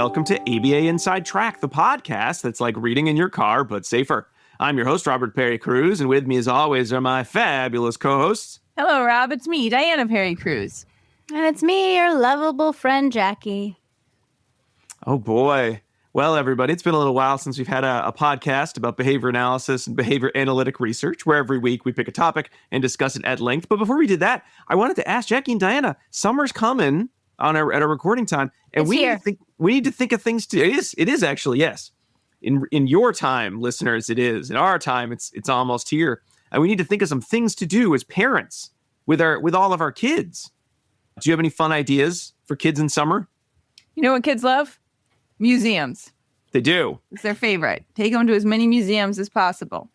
welcome to ABA Inside Track, the podcast that's like reading in your car, but safer. I'm your host, Robert Perry Cruz, and with me as always are my fabulous co-hosts. Hello, Rob. It's me, Diana Perry Cruz. And it's me, your lovable friend, Jackie. Oh, boy. Well, everybody, it's been a little while since we've had a podcast about behavior analysis and behavior analytic research, where every week we pick a topic and discuss it at length. But before we did that, I wanted to ask Jackie and Diana, summer's coming at our recording time, and we need to think of things to. It is actually, yes. In your time, listeners, it is. In our time, it's almost here. And we need to think of some things to do as parents with all of our kids. Do you have any fun ideas for kids in summer? You know what kids love? Museums. They do. It's their favorite. Take them to as many museums as possible.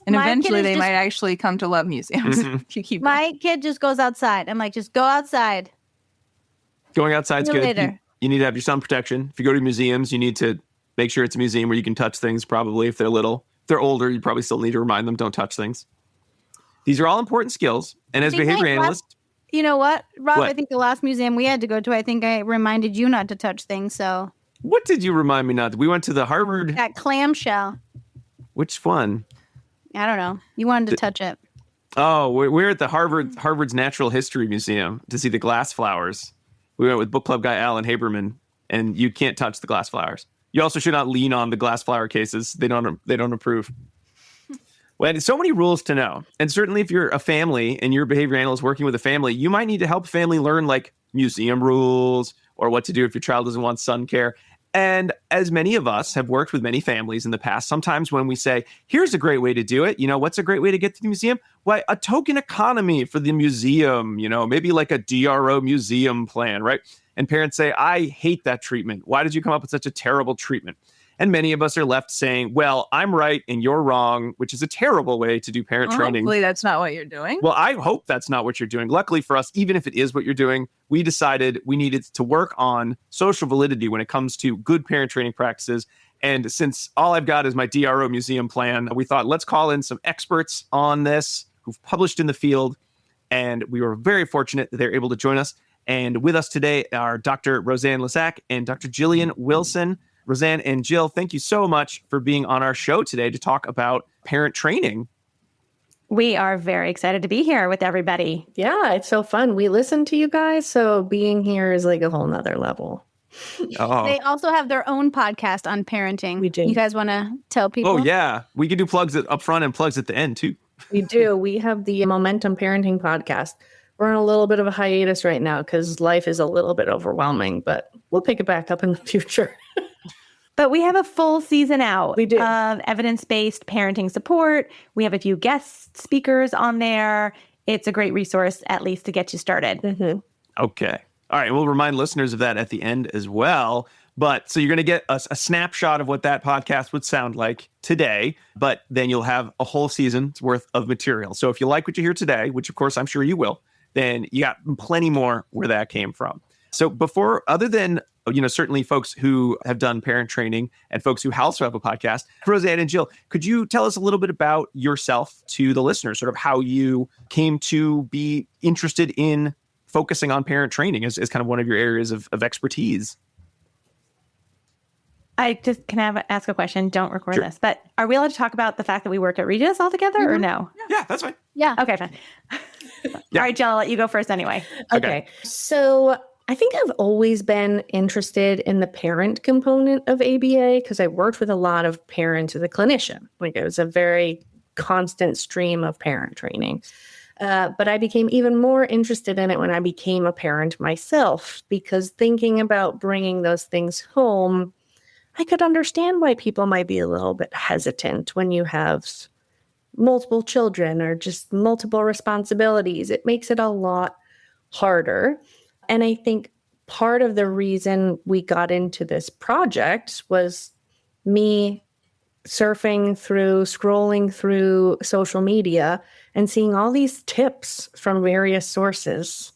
And eventually they might actually come to love museums. If you keep My kid just goes outside. I'm like, just go outside. Going outside's good. Later. You need to have your sun protection. If you go to museums, you need to make sure it's a museum where you can touch things, probably, if they're little. If they're older, you probably still need to remind them, don't touch things. These are all important skills. And as behavior analysts... You know what, Rob? What? I think the last museum we had to go to, I think I reminded you not to touch things, so... What did you remind me not to? We went to the Harvard... That clamshell. Which one? I don't know. You wanted to touch it. Oh, we're at the Harvard's Natural History Museum to see the glass flowers. We went with book club guy Alan Haberman, and you can't touch the glass flowers. You also should not lean on the glass flower cases. They don't approve. Well, so many rules to know. And certainly if you're a family and you're a behavior analyst working with a family, you might need to help family learn like museum rules or what to do if your child doesn't want sun care. And as many of us have worked with many families in the past, sometimes when we say, here's a great way to do it, what's a great way to get to the museum? Why, a token economy for the museum, maybe like a DRO museum plan, right? And parents say, I hate that treatment. Why did you come up with such a terrible treatment? And many of us are left saying, well, I'm right and you're wrong, which is a terrible way to do parent training. Hopefully that's not what you're doing. Well, I hope that's not what you're doing. Luckily for us, even if it is what you're doing, we decided we needed to work on social validity when it comes to good parent training practices. And since all I've got is my DRO museum plan, we thought, let's call in some experts on this who've published in the field. And we were very fortunate that they're able to join us. And with us today are Dr. Roseanne Lesack and Dr. Jillian Wilson. Roseanne and Jill, thank you so much for being on our show today to talk about parent training. We are very excited to be here with everybody. Yeah, it's so fun. We listen to you guys, so being here is like a whole nother level. Oh. They also have their own podcast on parenting. We do. You guys want to tell people? Oh, yeah. We can do plugs up front and plugs at the end, too. We do. We have the Momentum Parenting podcast. We're on a little bit of a hiatus right now because life is a little bit overwhelming, but we'll pick it back up in the future. But we have a full season out We do. of evidence-based parenting support. We have a few guest speakers on there. It's a great resource, at least to get you started. Mm-hmm. Okay. All right. We'll remind listeners of that at the end as well. But so you're going to get a snapshot of what that podcast would sound like today, but then you'll have a whole season's worth of material. So if you like what you hear today, which of course I'm sure you will, then you got plenty more where that came from. So other than certainly folks who have done parent training and folks who also have a podcast, Roseanne and Jill, could you tell us a little bit about yourself to the listeners, sort of how you came to be interested in focusing on parent training as kind of one of your areas of expertise? Ask a question? Don't record this, but are we allowed to talk about the fact that we work at Regis all together or no? Yeah, that's fine. Yeah. Okay, fine. Yeah. All right, Jill, I'll let you go first anyway. Okay. So I think I've always been interested in the parent component of ABA because I worked with a lot of parents as a clinician. Like it was a very constant stream of parent training. But I became even more interested in it when I became a parent myself because thinking about bringing those things home, I could understand why people might be a little bit hesitant when you have multiple children or just multiple responsibilities. It makes it a lot harder. And I think part of the reason we got into this project was me scrolling through social media and seeing all these tips from various sources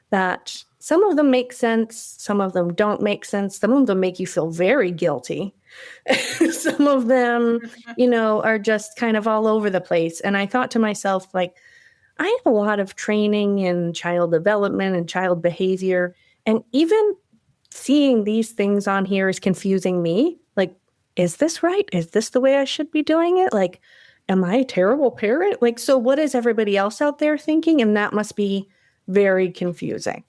that some of them make sense, some of them don't make sense, some of them make you feel very guilty. Some of them, are just kind of all over the place. And I thought to myself, like, I have a lot of training in child development and child behavior. And even seeing these things on here is confusing me. Like, is this right? Is this the way I should be doing it? Like, am I a terrible parent? Like, so what is everybody else out there thinking? And that must be very confusing.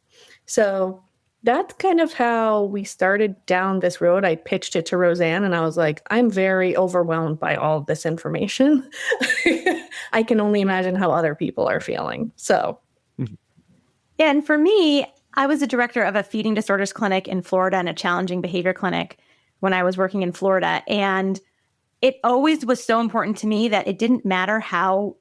So that's kind of how we started down this road. I pitched it to Roseanne and I was like, I'm very overwhelmed by all of this information. I can only imagine how other people are feeling. So, yeah, and for me, I was a director of a feeding disorders clinic in Florida and a challenging behavior clinic when I was working in Florida. And it always was so important to me that it didn't matter how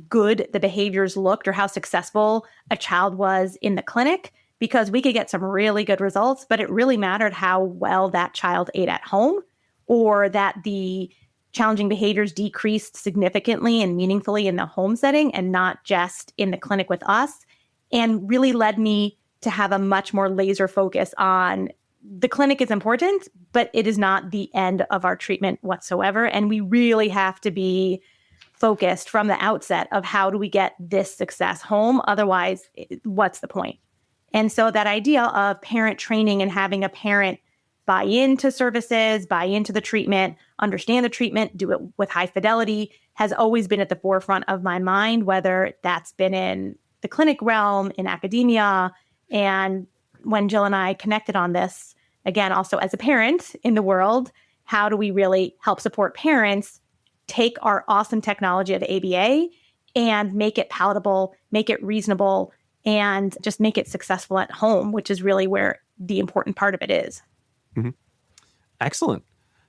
good the behaviors looked or how successful a child was in the clinic, because we could get some really good results, but it really mattered how well that child ate at home, or that the challenging behaviors decreased significantly and meaningfully in the home setting and not just in the clinic with us, and really led me to have a much more laser focus on the clinic is important, but it is not the end of our treatment whatsoever. And we really have to be focused from the outset of how do we get this success home? Otherwise, what's the point? And so that idea of parent training and having a parent buy into services, buy into the treatment, understand the treatment, do it with high fidelity has always been at the forefront of my mind, whether that's been in the clinic realm, in academia. And when Jill and I connected on this, again, also as a parent in the world, how do we really help support parents take our awesome technology of ABA and make it palatable, make it reasonable, and just make it successful at home, which is really where the important part of it is. Mm-hmm. Excellent.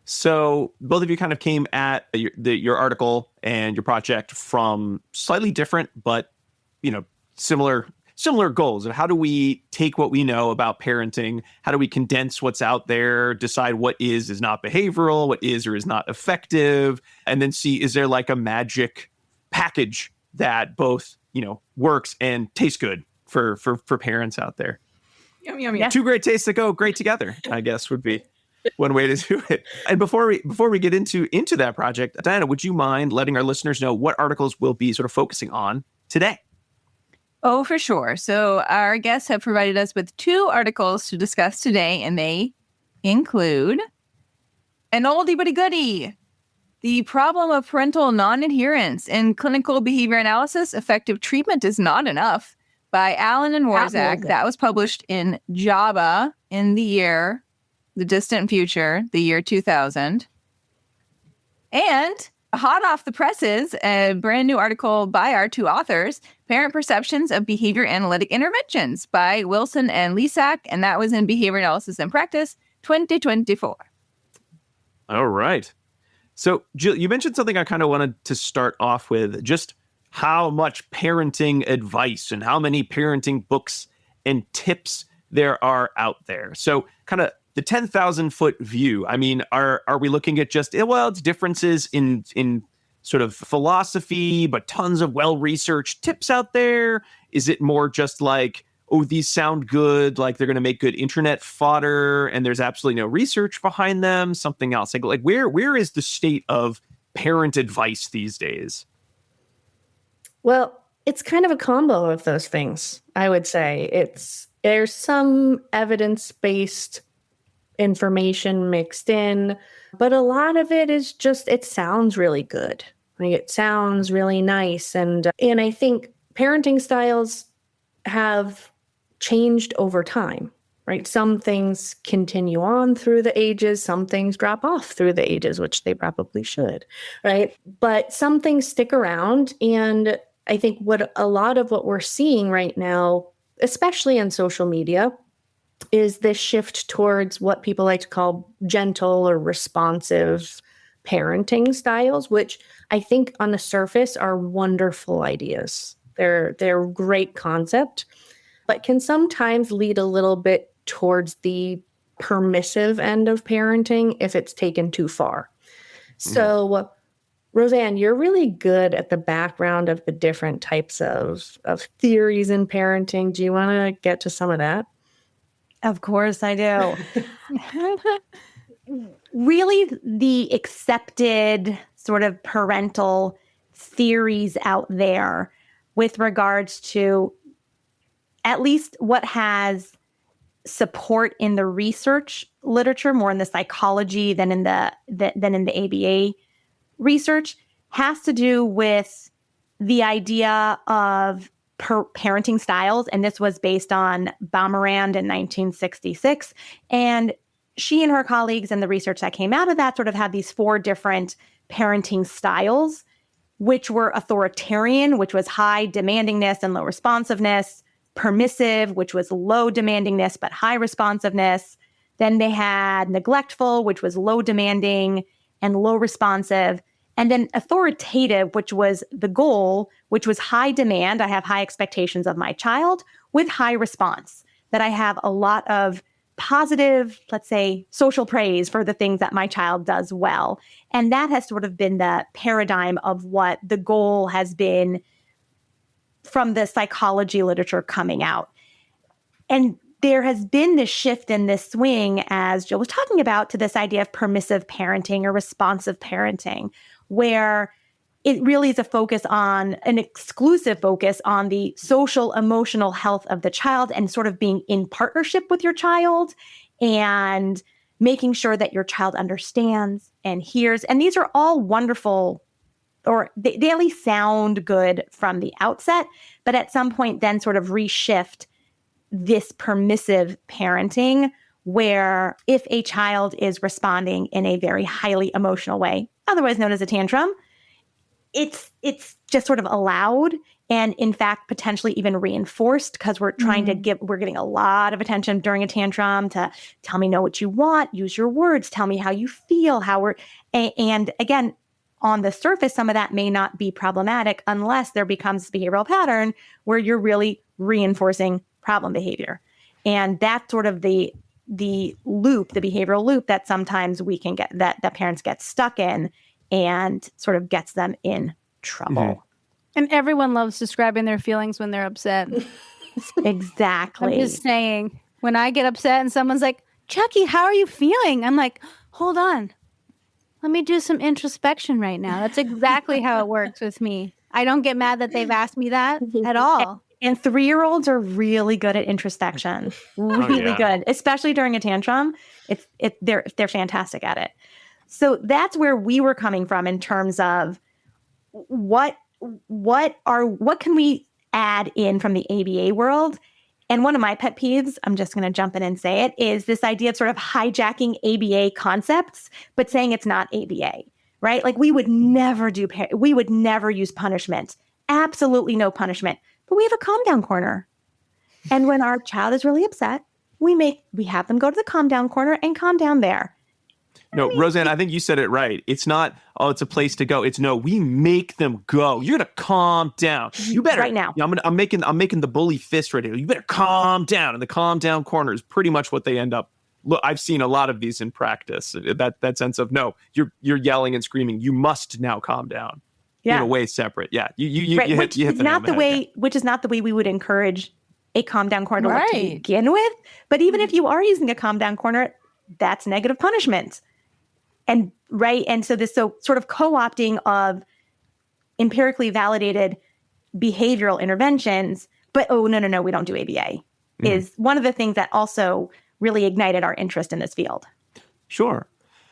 So both of you kind of came at your article and your project from slightly different, but similar goals of how do we take what we know about parenting, how do we condense what's out there, decide what is not behavioral, what is or is not effective, and then see, is there like a magic package that both works and tastes good for parents out there. Yum, yum, yum. Yeah. Two great tastes that go great together, I guess, would be one way to do it. And before we get into that project, Diana, would you mind letting our listeners know what articles we'll be sort of focusing on today? Oh, for sure. So our guests have provided us with 2 articles to discuss today, and they include an oldie but a goodie. The problem of parental non-adherence in clinical behavior analysis, effective treatment is not enough, by Allen and Warzak. That was published in JABA in the distant future, the year 2000. And hot off the presses, a brand new article by our 2 authors, Parent Perceptions of Behavior Analytic Interventions by Wilson and Lesack, and that was in Behavior Analysis and Practice 2024. All right. So, Jill, you mentioned something I kind of wanted to start off with, just how much parenting advice and how many parenting books and tips there are out there. So kind of the 10,000 foot view. I mean, are we looking at just, it's differences in sort of philosophy, but tons of well-researched tips out there? Is it more just like, oh, these sound good, like they're going to make good internet fodder, and there's absolutely no research behind them, something else? Like where is the state of parent advice these days? Well, it's kind of a combo of those things, I would say. There's some evidence-based information mixed in, but a lot of it is just, it sounds really good. Like, it sounds really nice. And I think parenting styles have changed over time, right? Some things continue on through the ages, some things drop off through the ages, which they probably should, right? But some things stick around. And I think a lot of what we're seeing right now, especially on social media, is this shift towards what people like to call gentle or responsive parenting styles, which I think on the surface are wonderful ideas. They're a great concept, but can sometimes lead a little bit towards the permissive end of parenting if it's taken too far. So, Roseanne, you're really good at the background of the different types of theories in parenting. Do you want to get to some of that? Of course I do. Really, the accepted sort of parental theories out there with regards to at least what has support in the research literature, more in the psychology than in the ABA research, has to do with the idea of parenting styles. And this was based on Baumrand in 1966. And she and her colleagues and the research that came out of that sort of had these 4 different parenting styles, which were authoritarian, which was high demandingness and low responsiveness, permissive, which was low demandingness but high responsiveness. Then they had neglectful, which was low demanding and low responsive. And then authoritative, which was the goal, which was high demand. I have high expectations of my child with high response, that I have a lot of positive, let's say, social praise for the things that my child does well. And that has sort of been the paradigm of what the goal has been from the psychology literature coming out. And there has been this shift and this swing, as Jill was talking about, to this idea of permissive parenting or responsive parenting, where it really is a focus on an exclusive focus on the social, emotional health of the child and sort of being in partnership with your child and making sure that your child understands and hears. And these are all wonderful, or they at least sound good from the outset, but at some point then sort of reshift this permissive parenting, where if a child is responding in a very highly emotional way, otherwise known as a tantrum, it's just sort of allowed and in fact potentially even reinforced, because we're trying to we're getting a lot of attention during a tantrum to tell me know what you want, use your words, tell me how you feel, and again, on the surface, some of that may not be problematic unless there becomes a behavioral pattern where you're really reinforcing problem behavior. And that's sort of the loop, the behavioral loop that sometimes we can get, that parents get stuck in and sort of gets them in trouble. And everyone loves describing their feelings when they're upset. Exactly. I'm just saying, when I get upset and someone's like, Chucky, how are you feeling? I'm like, hold on. Let me do some introspection right now. That's exactly how it works with me. I don't get mad that they've asked me that at all. And 3-year-olds are really good at introspection. Really good, especially during a tantrum. They're fantastic at it. So that's where we were coming from in terms of what can we add in from the ABA world. And one of my pet peeves, I'm just going to jump in and say it, is this idea of sort of hijacking ABA concepts, but saying it's not ABA, right? Like we would never use punishment. Absolutely no punishment. But we have a calm down corner. And when our child is really upset, we have them go to the calm down corner and calm down there. No, Roseanne, I think you said it right. It's not, it's a place to go. It's no, we make them go. You're gonna calm down. You better right now. I'm making the bully fist right here. You better calm down. And the calm down corner is pretty much what they end up. Look, I've seen a lot of these in practice. That sense of no, you're yelling and screaming. You must now calm down. Yeah. In a way separate. Yeah. Which is not the way we would encourage a calm down corner to look to begin with. But even if you are using a calm down corner, that's negative punishment. And so this sort of co-opting of empirically validated behavioral interventions, but no, we don't do ABA, is one of the things that also really ignited our interest in this field. Sure.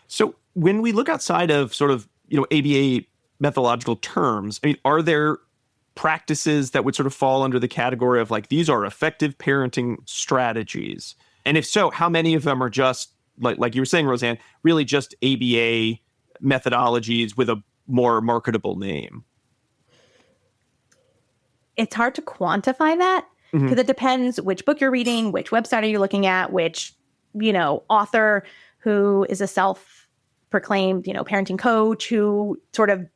So when we look outside of sort of, ABA methodological terms, I mean, are there practices that would sort of fall under the category of like, these are effective parenting strategies? And if so, how many of them are just, like you were saying, Roseanne, really just ABA methodologies with a more marketable name? It's hard to quantify that because it depends which book you're reading, which website are you looking at, which, author who is a self-proclaimed, parenting coach who sort of,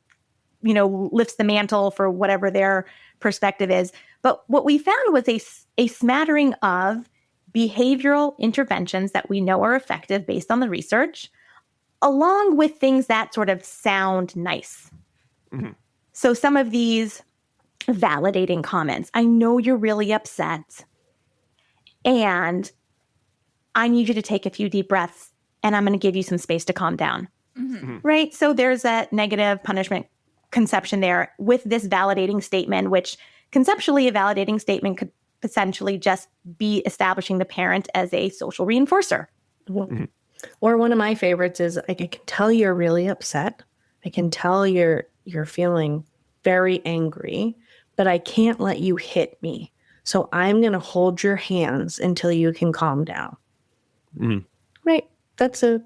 lifts the mantle for whatever their perspective is. But what we found was a smattering of behavioral interventions that we know are effective based on the research, along with things that sort of sound nice. So some of these validating comments, I know you're really upset, and I need you to take a few deep breaths, and I'm going to give you some space to calm down. Right? So there's that negative punishment conception there with this validating statement, which conceptually a validating statement essentially just be establishing the parent as a social reinforcer. Or one of my favorites is I can tell you're really upset. I can tell you're feeling very angry, but I can't let you hit me. So I'm going to hold your hands until you can calm down. Right. That's a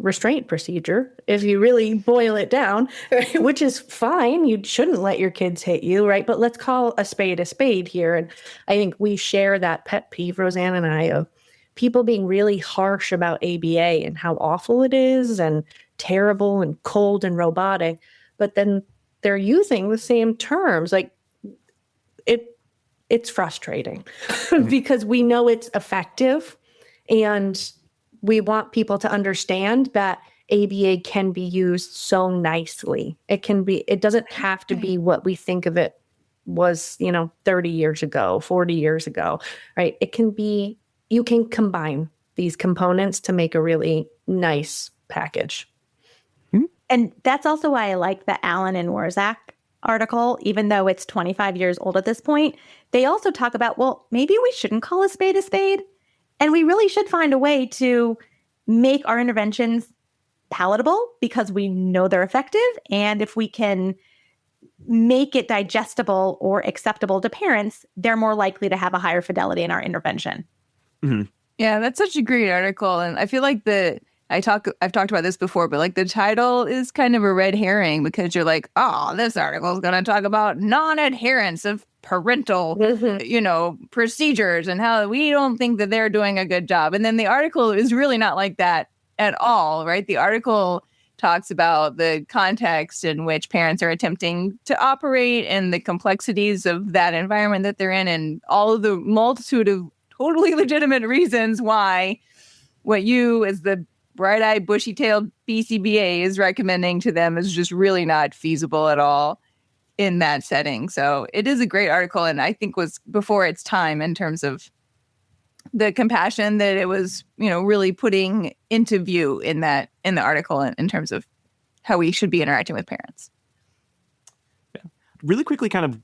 restraint procedure if you really boil it down, which is fine. You shouldn't let your kids hit you, right? But let's call a spade here. And I think we share that pet peeve, Roseanne and I, of people being really harsh about ABA and how awful it is and terrible and cold and robotic. But then they're using the same terms. Like it's frustrating because we know it's effective and we want people to understand that ABA can be used so nicely. It doesn't have to be what we think of it was, 30 years ago, 40 years ago, right? You can combine these components to make a really nice package. And that's also why I like the Allen and Warzak article, even though it's 25 years old at this point. They also talk about, well, maybe we shouldn't call a spade, and we really should find a way to make our interventions palatable because we know they're effective. And if we can make it digestible or acceptable to parents, they're more likely to have a higher fidelity in our intervention. Yeah, that's such a great article. And I feel like I've talked about this before, but like the title is kind of a red herring because you're like, oh, this article is going to talk about non-adherence of parental, procedures and how we don't think that they're doing a good job. And then the article is really not like that at all, right? The article talks about the context in which parents are attempting to operate and the complexities of that environment that they're in and all of the multitude of totally legitimate reasons why what you as the bright-eyed, bushy-tailed BCBA is recommending to them is just really not feasible at all in that setting. So it is a great article, and I think was before its time in terms of the compassion that it was, really putting into view in the article in terms of how we should be interacting with parents. Yeah. Really quickly, kind of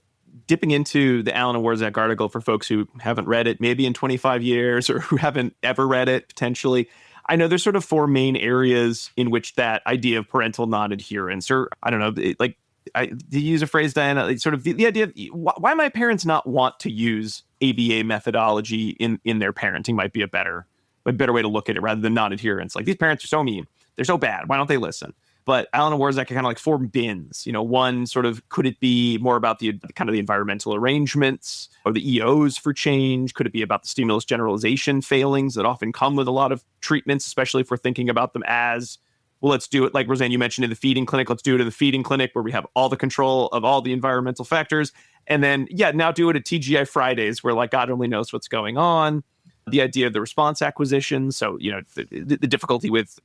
dipping into the Allen and Warzak article for folks who haven't read it, maybe in 25 years, or who haven't ever read it potentially. I know there's sort of four main areas in which that idea of parental non-adherence, or I don't know, to use a phrase, Diana, sort of the idea of why might parents not want to use ABA methodology in their parenting might be a better way to look at it rather than non-adherence. Like, these parents are so mean. They're so bad. Why don't they listen? But Allen and Warzak are kind of like four bins. One sort of, could it be more about the kind of the environmental arrangements or the EOs for change? Could it be about the stimulus generalization failings that often come with a lot of treatments, especially if we're thinking about them as, well, let's do it, like Roseanne, you mentioned, in the feeding clinic. Let's do it in the feeding clinic where we have all the control of all the environmental factors. And then, now do it at TGI Fridays where, like, God only knows what's going on. The idea of the response acquisition. So, the difficulty with,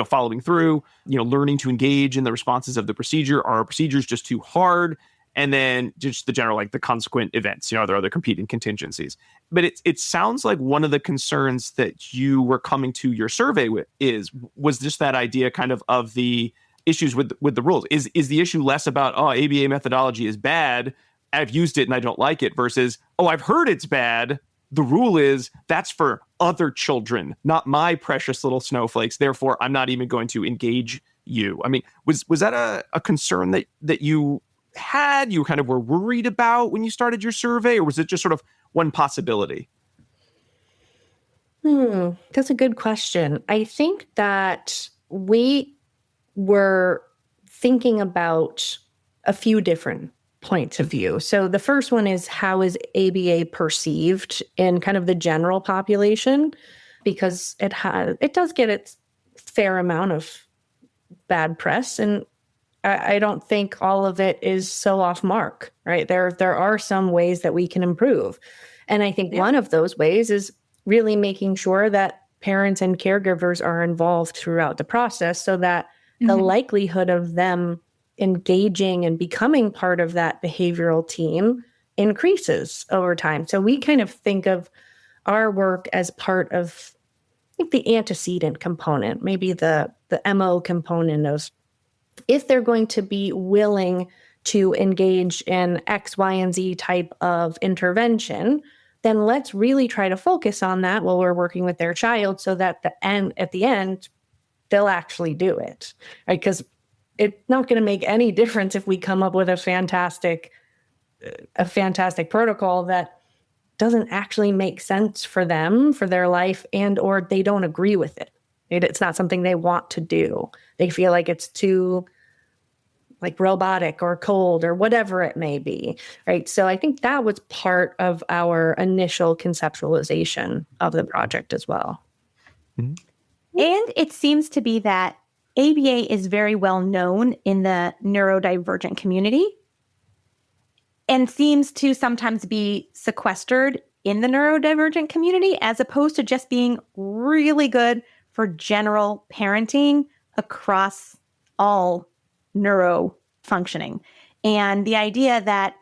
following through, learning to engage in the responses of the procedure. Are our procedures just too hard? And then just the general, like, the consequent events, are there other competing contingencies? But it sounds like one of the concerns that you were coming to your survey with was just that idea kind of the issues with the rules. Is the issue less about, ABA methodology is bad, I've used it and I don't like it, versus, I've heard it's bad, the rule is that's for other children, not my precious little snowflakes, therefore I'm not even going to engage you. I mean, was that a concern that you had, you kind of were worried about when you started your survey, or was it just sort of one possibility? That's a good question. I think that we were thinking about a few different points of view. So the first one is, how is ABA perceived in kind of the general population? Because it does get its fair amount of bad press, and I don't think all of it is so off mark, right? There are some ways that we can improve. And I think one of those ways is really making sure that parents and caregivers are involved throughout the process so that the likelihood of them engaging and becoming part of that behavioral team increases over time. So we kind of think of our work as part of, I think, the antecedent component, maybe the MO component of, if they're going to be willing to engage in X, Y, and Z type of intervention, then let's really try to focus on that while we're working with their child so that at the end, they'll actually do it, right? Because it's not going to make any difference if we come up with a fantastic protocol that doesn't actually make sense for them, for their life, and or they don't agree with it. It's not something they want to do. They feel like it's too like robotic or cold or whatever it may be, right? So I think that was part of our initial conceptualization of the project as well. And it seems to be that ABA is very well known in the neurodivergent community and seems to sometimes be sequestered in the neurodivergent community as opposed to just being really good for general parenting across all neuro functioning. And the idea that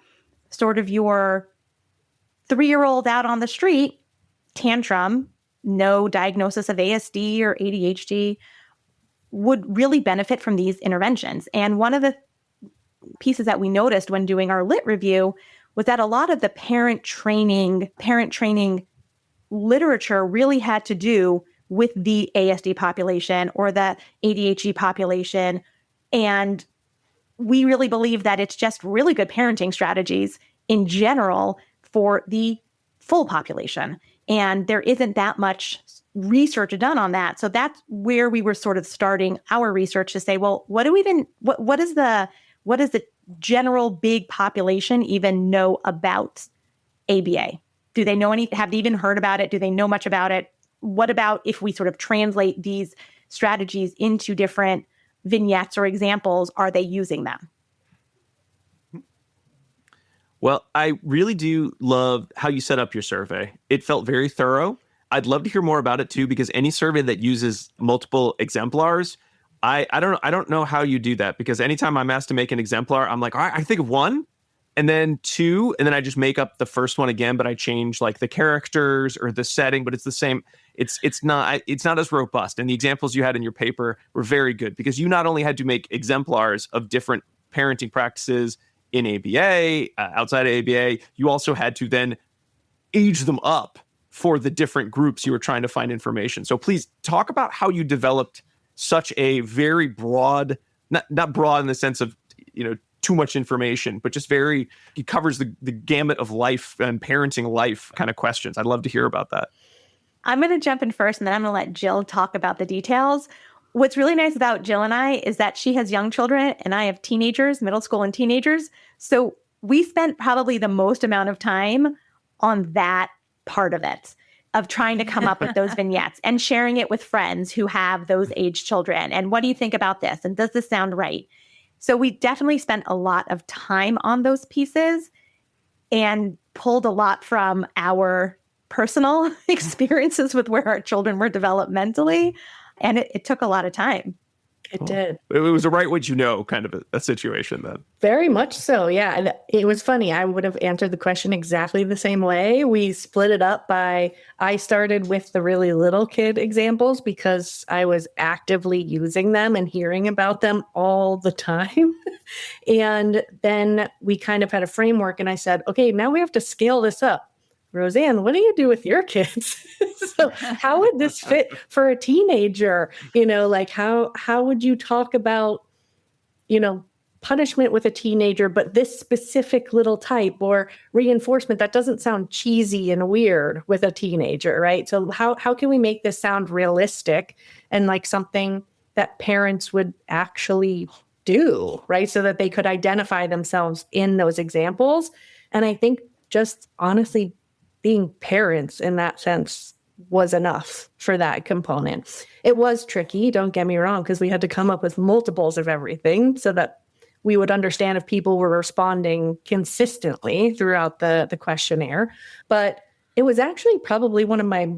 sort of your 3-year-old out on the street, tantrum, no diagnosis of ASD or ADHD, would really benefit from these interventions. And one of the pieces that we noticed when doing our lit review was that a lot of the parent training literature really had to do with the ASD population or the ADHD population. And we really believe that it's just really good parenting strategies in general for the full population. And there isn't that much research done on that. So that's where we were sort of starting our research to say, well, what is the general big population even know about ABA? Do they know have they even heard about it? Do they know much about it? What about if we sort of translate these strategies into different vignettes or examples? Are they using them? Well, I really do love how you set up your survey. It felt very thorough. I'd love to hear more about it too, because any survey that uses multiple exemplars, I don't know how you do that, because anytime I'm asked to make an exemplar, I'm like, all right, I think of one and then two, and then I just make up the first one again, but I change like the characters or the setting, but it's the same. It's not as robust. And the examples you had in your paper were very good, because you not only had to make exemplars of different parenting practices in ABA, outside of ABA, you also had to then age them up for the different groups you were trying to find information. So please talk about how you developed such a very broad, not broad in the sense of, too much information, but just it covers the gamut of life and parenting life kind of questions. I'd love to hear about that. I'm going to jump in first, and then I'm going to let Jill talk about the details. What's really nice about Jill and I is that she has young children and I have teenagers, middle school and teenagers. So we spent probably the most amount of time on that part of it, of trying to come up with those vignettes and sharing it with friends who have those age children. And what do you think about this? And does this sound right? So we definitely spent a lot of time on those pieces and pulled a lot from our personal experiences with where our children were developmentally. And it took a lot of time. It did. It was a right what you know kind of a situation then. Very much so, yeah. And it was funny. I would have answered the question exactly the same way. We split it up I started with the really little kid examples because I was actively using them and hearing about them all the time. And then we kind of had a framework, and I said, okay, now we have to scale this up. Roseanne, what do you do with your kids? So how would this fit for a teenager? Like how would you talk about, punishment with a teenager, but this specific little type, or reinforcement that doesn't sound cheesy and weird with a teenager, right? So how can we make this sound realistic and like something that parents would actually do, right? So that they could identify themselves in those examples. And I think just honestly, being parents in that sense was enough for that component. It was tricky, don't get me wrong, because we had to come up with multiples of everything so that we would understand if people were responding consistently throughout the questionnaire. But it was actually probably one of my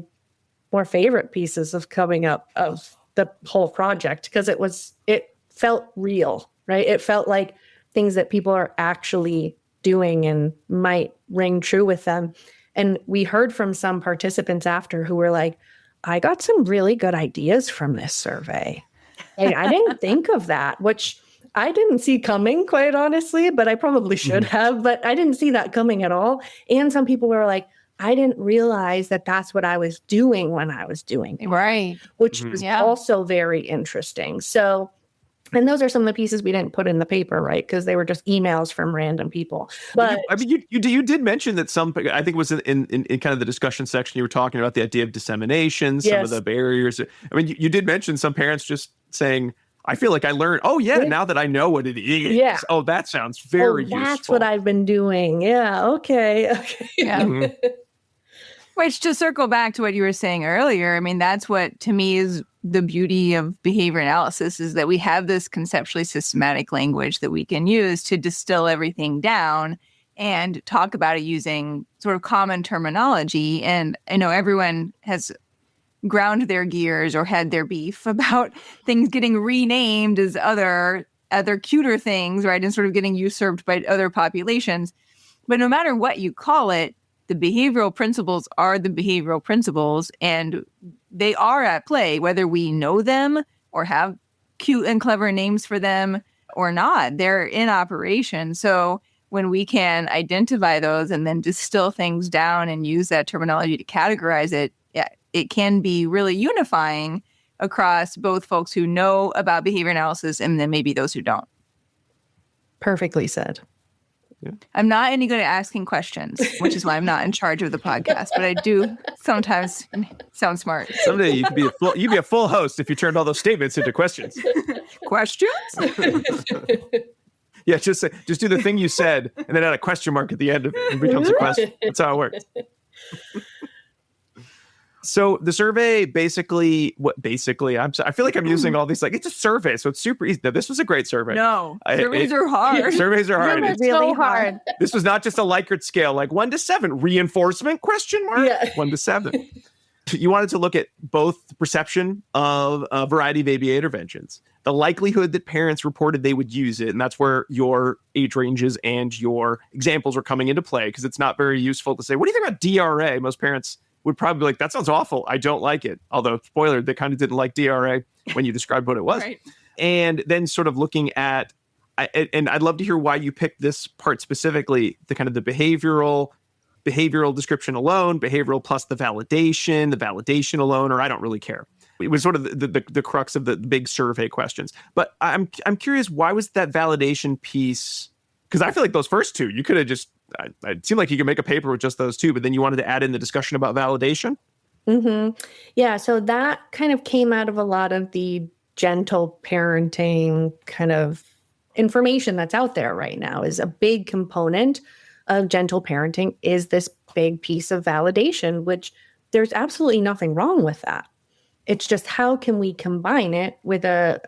more favorite pieces of coming up of the whole project, because it felt real, right? It felt like things that people are actually doing and might ring true with them. And we heard from some participants after who were like, I got some really good ideas from this survey. And I didn't think of that, which I didn't see coming, quite honestly, but I probably should have, but I didn't see that coming at all. And some people were like, I didn't realize that that's what I was doing when I was doing it, Right. which was also very interesting. So, and those are some of the pieces we didn't put in the paper, right? Because they were just emails from random people. But you did mention that some, I think it was in kind of the discussion section, you were talking about the idea of dissemination, some of the barriers. I mean, you did mention some parents just saying, I feel like I learned, now that I know what it is. Yeah. Oh, that sounds very useful. That's what I've been doing. Yeah. Okay. Yeah. Which, to circle back to what you were saying earlier, I mean, that's what to me is the beauty of behavior analysis, is that we have this conceptually systematic language that we can use to distill everything down and talk about it using sort of common terminology. And I know everyone has ground their gears or had their beef about things getting renamed as other cuter things, right? And sort of getting usurped by other populations. But no matter what you call it, the behavioral principles are the behavioral principles, and they are at play, whether we know them or have cute and clever names for them or not. They're in operation. So when we can identify those and then distill things down and use that terminology to categorize it, it can be really unifying across both folks who know about behavior analysis and then maybe those who don't. Perfectly said. Yeah. I'm not any good at asking questions, which is why I'm not in charge of the podcast, but I do sometimes sound smart. Someday you could be a full host if you turned all those statements into questions. Questions? Yeah, just do the thing you said and then add a question mark at the end of it. It becomes a question. That's how it works. So the survey I feel like I'm using all these, like, it's a survey, so it's super easy. Now, this was a great survey. No, surveys are hard. Surveys are hard. It's really hard. This was not just a Likert scale, like 1 to 7, reinforcement, question mark, 1 to 7. You wanted to look at both the perception of a variety of ABA interventions, the likelihood that parents reported they would use it, and that's where your age ranges and your examples are coming into play, because it's not very useful to say, what do you think about DRA? Most parents would probably be like, that sounds awful. I don't like it. Although, spoiler, they kind of didn't like DRA when you described what it was. Right. And then sort of looking at, and I'd love to hear why you picked this part specifically, the kind of the behavioral description alone, behavioral plus the validation alone, or I don't really care. It was sort of the crux of the big survey questions. But I'm curious, why was that validation piece? Because I feel like those first two, you could have just, it seemed like you could make a paper with just those two, but then you wanted to add in the discussion about validation? Mm-hmm. Yeah, so that kind of came out of a lot of the gentle parenting kind of information that's out there right now. Is a big component of gentle parenting is this big piece of validation, which there's absolutely nothing wrong with that. It's just, how can we combine it with a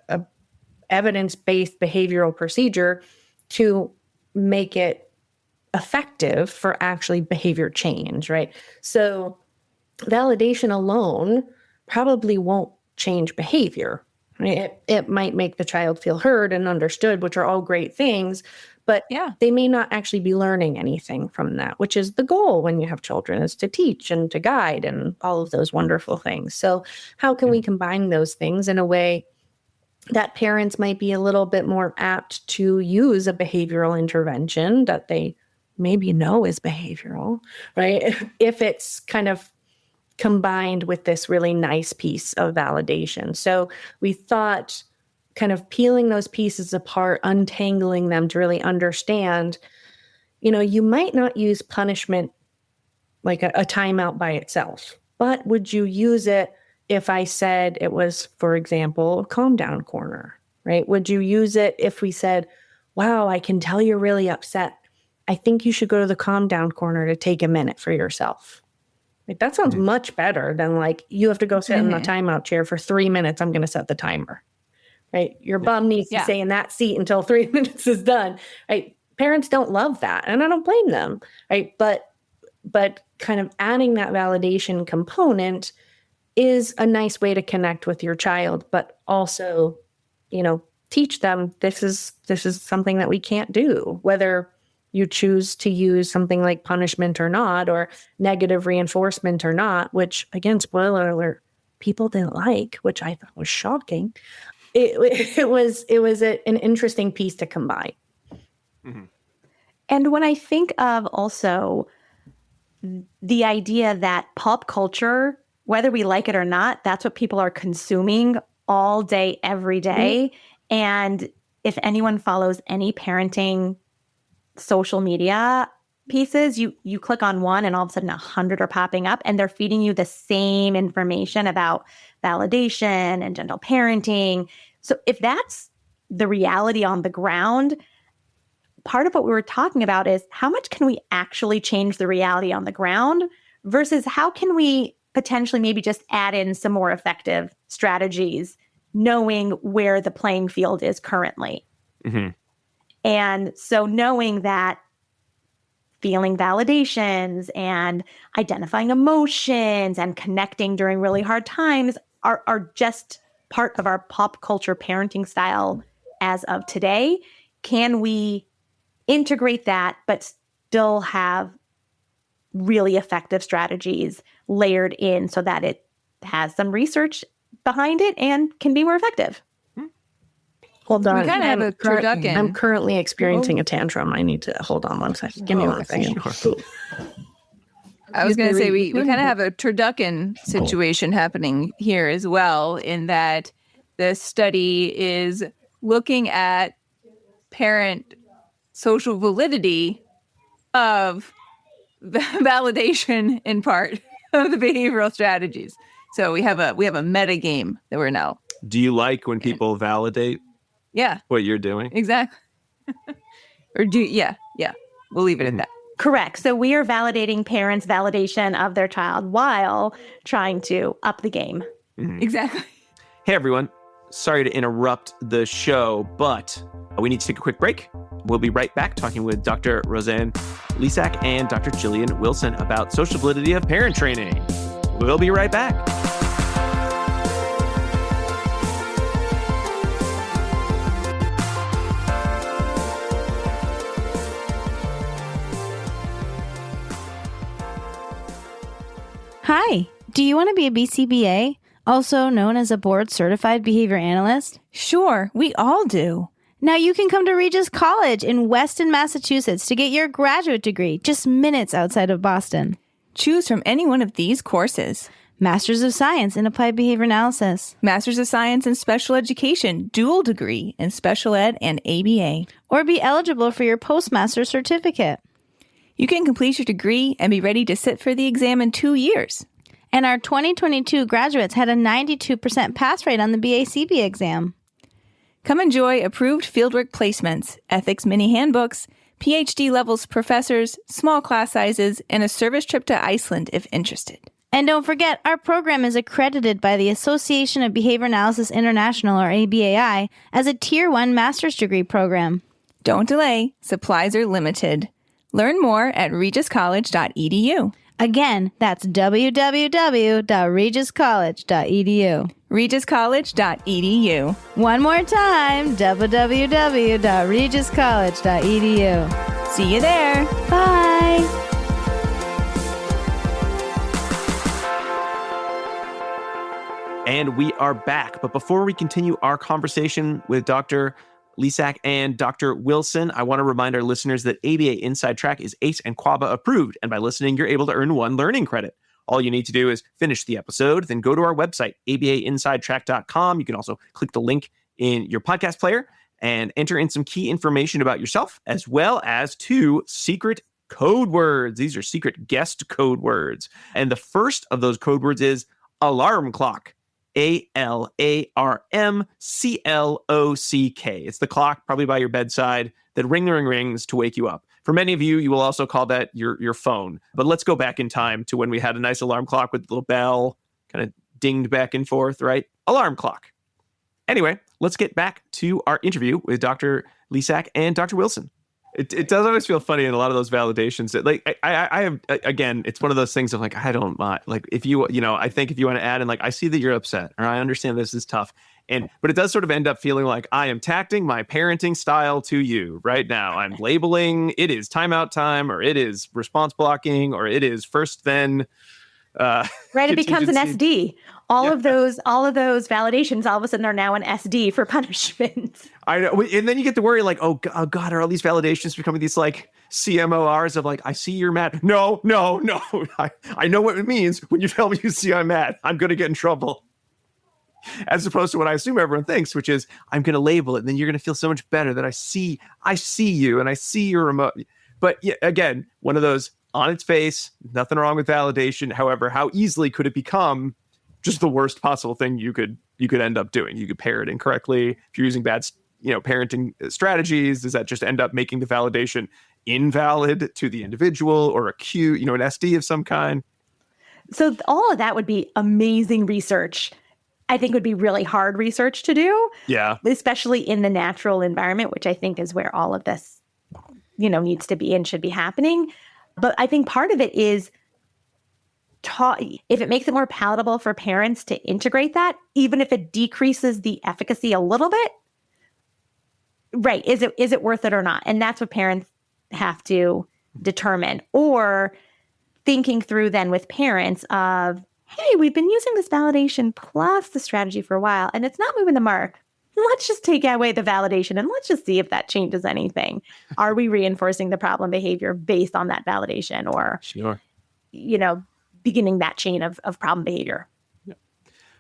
evidence-based behavioral procedure to make it effective for actually behavior change, right? So validation alone probably won't change behavior. Right? It might make the child feel heard and understood, which are all great things, but they may not actually be learning anything from that, which is the goal when you have children, is to teach and to guide and all of those wonderful things. So how can we combine those things in a way that parents might be a little bit more apt to use a behavioral intervention that they maybe know is behavioral, right? If it's kind of combined with this really nice piece of validation. So we thought kind of peeling those pieces apart, untangling them to really understand, you might not use punishment like a timeout by itself, but would you use it if I said it was, for example, a calm down corner, right? Would you use it if we said, wow, I can tell you're really upset. I think you should go to the calm down corner to take a minute for yourself. Like, that sounds much better than like, you have to go sit in the timeout chair for 3 minutes. I'm going to set the timer, right? Your bum needs to stay in that seat until 3 minutes is done, right? Parents don't love that, and I don't blame them, right? But kind of adding that validation component is a nice way to connect with your child, but also, teach them this is something that we can't do, whether you choose to use something like punishment or not, or negative reinforcement or not, which, again, spoiler alert, people didn't like, which I thought was shocking. it was an interesting piece to combine. Mm-hmm. And when I think of also the idea that pop culture, whether we like it or not, that's what people are consuming all day, every day. And if anyone follows any parenting social media pieces, you click on one and all of a sudden 100 are popping up, and they're feeding you the same information about validation and gentle parenting. So if that's the reality on the ground, part of what we were talking about is how much can we actually change the reality on the ground versus how can we potentially maybe just add in some more effective strategies, knowing where the playing field is currently. Mm-hmm. And so knowing that feeling validations and identifying emotions and connecting during really hard times are just part of our pop culture parenting style as of today. Can we integrate that, but still have really effective strategies layered in so that it has some research behind it and can be more effective? Hold on. We kind of have a turducken. I'm currently experiencing a tantrum. I need to hold on one second. Give me one second. Sure. I was going to say we kind of have a turducken situation happening here as well, in that the study is looking at parent social validity of the validation in part of the behavioral strategies. So we have a meta game that we're now. Do you like when people validate Yeah, what you're doing? exactly. Yeah. We'll leave it at that. Correct. So we are validating parents' validation of their child while trying to up the game. Mm-hmm. Exactly. Hey, everyone. Sorry to interrupt the show, but we need to take a quick break. We'll be right back talking with Dr. Roseanne Lesack and Dr. Jillian Wilson about social validity of parent training. We'll be right back. Hi, do you want to be a BCBA, also known as a board certified behavior analyst? Sure, we all do. Now you can come to Regis College in Weston, Massachusetts to get your graduate degree just minutes outside of Boston. Choose from any one of these courses. Masters of Science in Applied Behavior Analysis. Masters of Science in Special Education, dual degree in Special Ed and ABA. Or be eligible for your postmaster certificate. You can complete your degree and be ready to sit for the exam in 2 years. And our 2022 graduates had a 92% pass rate on the BACB exam. Come enjoy approved fieldwork placements, ethics mini handbooks, PhD levels professors, small class sizes, and a service trip to Iceland if interested. And don't forget, our program is accredited by the Association of Behavior Analysis International, or ABAI, as a Tier 1 master's degree program. Don't delay. Supplies are limited. Learn more at regiscollege.edu. Again, that's www.regiscollege.edu. regiscollege.edu. One more time, www.regiscollege.edu. See you there. Bye. And we are back. But before we continue our conversation with Dr. Lesack and Dr. Wilson, I want to remind our listeners that ABA Inside Track is ACE and QABA approved. And by listening, you're able to earn 1 learning credit. All you need to do is finish the episode, then go to our website, abainsidetrack.com. You can also click the link in your podcast player and enter in some key information about yourself, as well as 2 secret code words. These are secret guest code words. And the first of those code words is alarm clock. ALARMCLOCK. It's the clock probably by your bedside that rings to wake you up. For many of you, you will also call that your phone. But let's go back in time to when we had a nice alarm clock with a little bell, kind of dinged back and forth, right? Alarm clock. Anyway, let's get back to our interview with Dr. Lesack and Dr. Wilson. It does always feel funny in a lot of those validations that, like, I have, again, it's one of those things of like, I don't mind, like, if you know, I think if you want to add in, like, I see that you're upset, or I understand this is tough. But it does sort of end up feeling like I am tacting my parenting style to you right now. I'm labeling, it is timeout time, or it is response blocking, or it is first then. Right, it becomes an SD. all of those validations, all of a sudden are now an SD for punishment. I know. And then you get to worry like, oh God, are all these validations becoming these like CMORs of like, I see you're mad. No. I know what it means when you tell me you see I'm mad. I'm going to get in trouble. As opposed to what I assume everyone thinks, which is I'm going to label it. And then you're going to feel so much better that I see you and I see your remote. But yeah, again, one of those on its face, nothing wrong with validation. However, how easily could it become just the worst possible thing you could end up doing? You could pair it incorrectly. If you're using bad, parenting strategies, does that just end up making the validation invalid to the individual or an SD of some kind? So all of that would be amazing research. I think would be really hard research to do. Yeah. Especially in the natural environment, which I think is where all of this, needs to be and should be happening. But I think part of it is if it makes it more palatable for parents to integrate that, even if it decreases the efficacy a little bit, right? Is it worth it or not? And that's what parents have to determine. Or thinking through then with parents of, hey, we've been using this validation plus the strategy for a while, and it's not moving the mark. Let's just take away the validation and let's just see if that changes anything. Are we reinforcing the problem behavior based on that validation or, sure, beginning that chain of problem behavior? Yeah.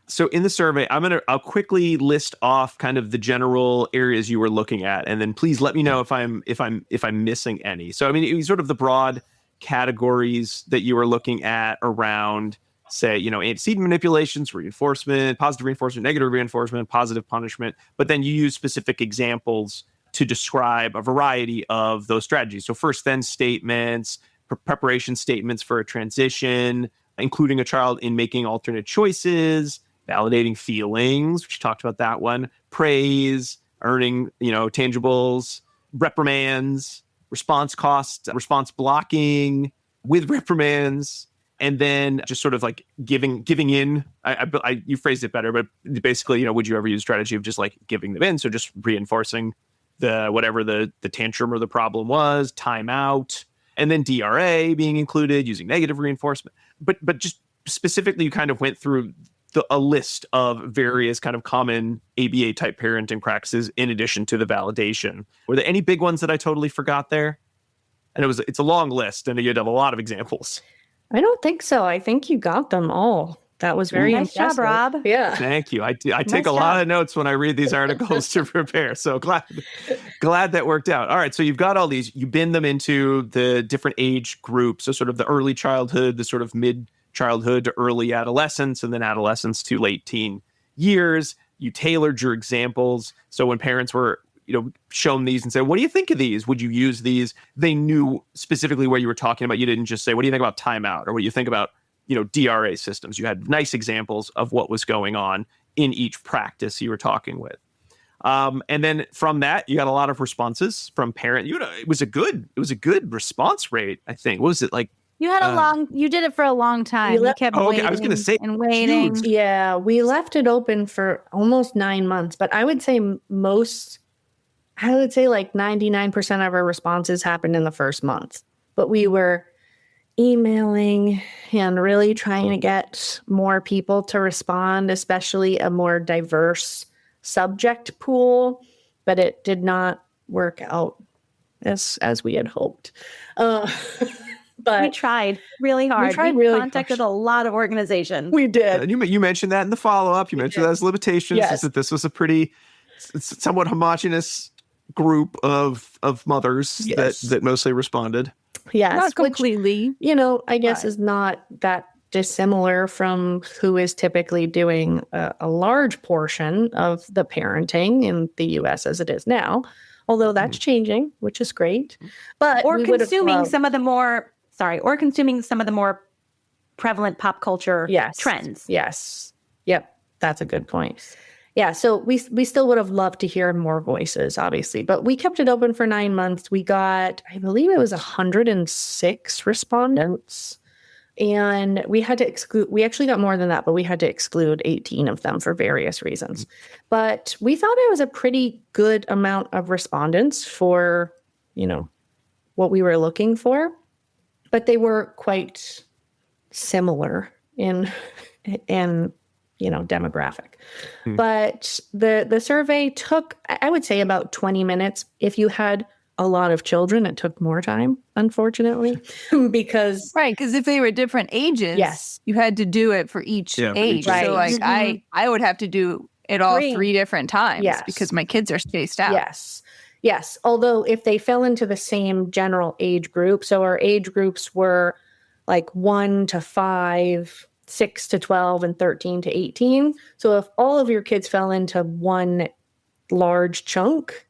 So in the survey, I'll quickly list off kind of the general areas you were looking at, and then please let me know if I'm missing any. So it was sort of the broad categories that you were looking at around, say, antecedent manipulations, reinforcement, positive reinforcement, negative reinforcement, positive punishment, but then you use specific examples to describe a variety of those strategies. So first then statements, preparation statements for a transition, including a child in making alternate choices, validating feelings, which you talked about that one, praise, earning, tangibles, reprimands, response costs, response blocking with reprimands, and then just sort of like giving in. You phrased it better, but basically, would you ever use strategy of just like giving them in? So just reinforcing whatever the tantrum or the problem was, timeout, and then DRA being included, using negative reinforcement. But just specifically, you kind of went through a list of various kind of common ABA type parenting practices in addition to the validation. Were there any big ones that I totally forgot there? And it's a long list, and you'd have a lot of examples. I don't think so. I think you got them all. That was very nice impressive. job, Rob. Yeah. Thank you. I take a lot of notes when I read these articles to prepare. So glad that worked out. All right. So you've got all these, you bin them into the different age groups. So sort of the early childhood, the sort of mid childhood to early adolescence, and then adolescence to late teen years. You tailored your examples. So when parents were, shown these and said, what do you think of these? Would you use these? They knew specifically what you were talking about. You didn't just say, what do you think about timeout? Or what do you think about, DRA systems? You had nice examples of what was going on in each practice you were talking with. And then from that, you got a lot of responses from parent. It was a good response rate, I think. What was it like? You had you did it for a long time. You kept waiting I was going to say and waiting. huge. Yeah, we left it open for almost 9 months, but I would say like 99% of our responses happened in the first month. But we were emailing and really trying to get more people to respond, especially a more diverse subject pool, but it did not work out as we had hoped. But we tried really hard. We contacted a lot of organizations. We did. And you mentioned that in the follow-up. You mentioned that as limitations. Yes. Is that this was a pretty somewhat homogenous group of mothers that mostly responded. Yes. Not completely. Which, I guess is not that dissimilar from who is typically doing a large portion of the parenting in the U.S. as it is now. Although that's changing, which is great. But or consuming some of the more prevalent pop culture trends. Yes. Yep. That's a good point. Yeah. So we still would have loved to hear more voices, obviously, but we kept it open for 9 months. We got, I believe it was 106 respondents, and we had to exclude, we actually got more than that, but we had to exclude 18 of them for various reasons. But we thought it was a pretty good amount of respondents for, what we were looking for, but they were quite similar in demographic. But the survey took, I would say, about 20 minutes. If you had a lot of children, it took more time, unfortunately, because Right, because if they were different ages, Yes. you had to do it for each Yeah, for age. each So age. like I would have to do it all three different times Yes. because my kids are spaced out. Yes. Although if they fell into the same general age group, so our age groups were like 1 to 5, 6 to 12, and 13 to 18. So if all of your kids fell into one large chunk,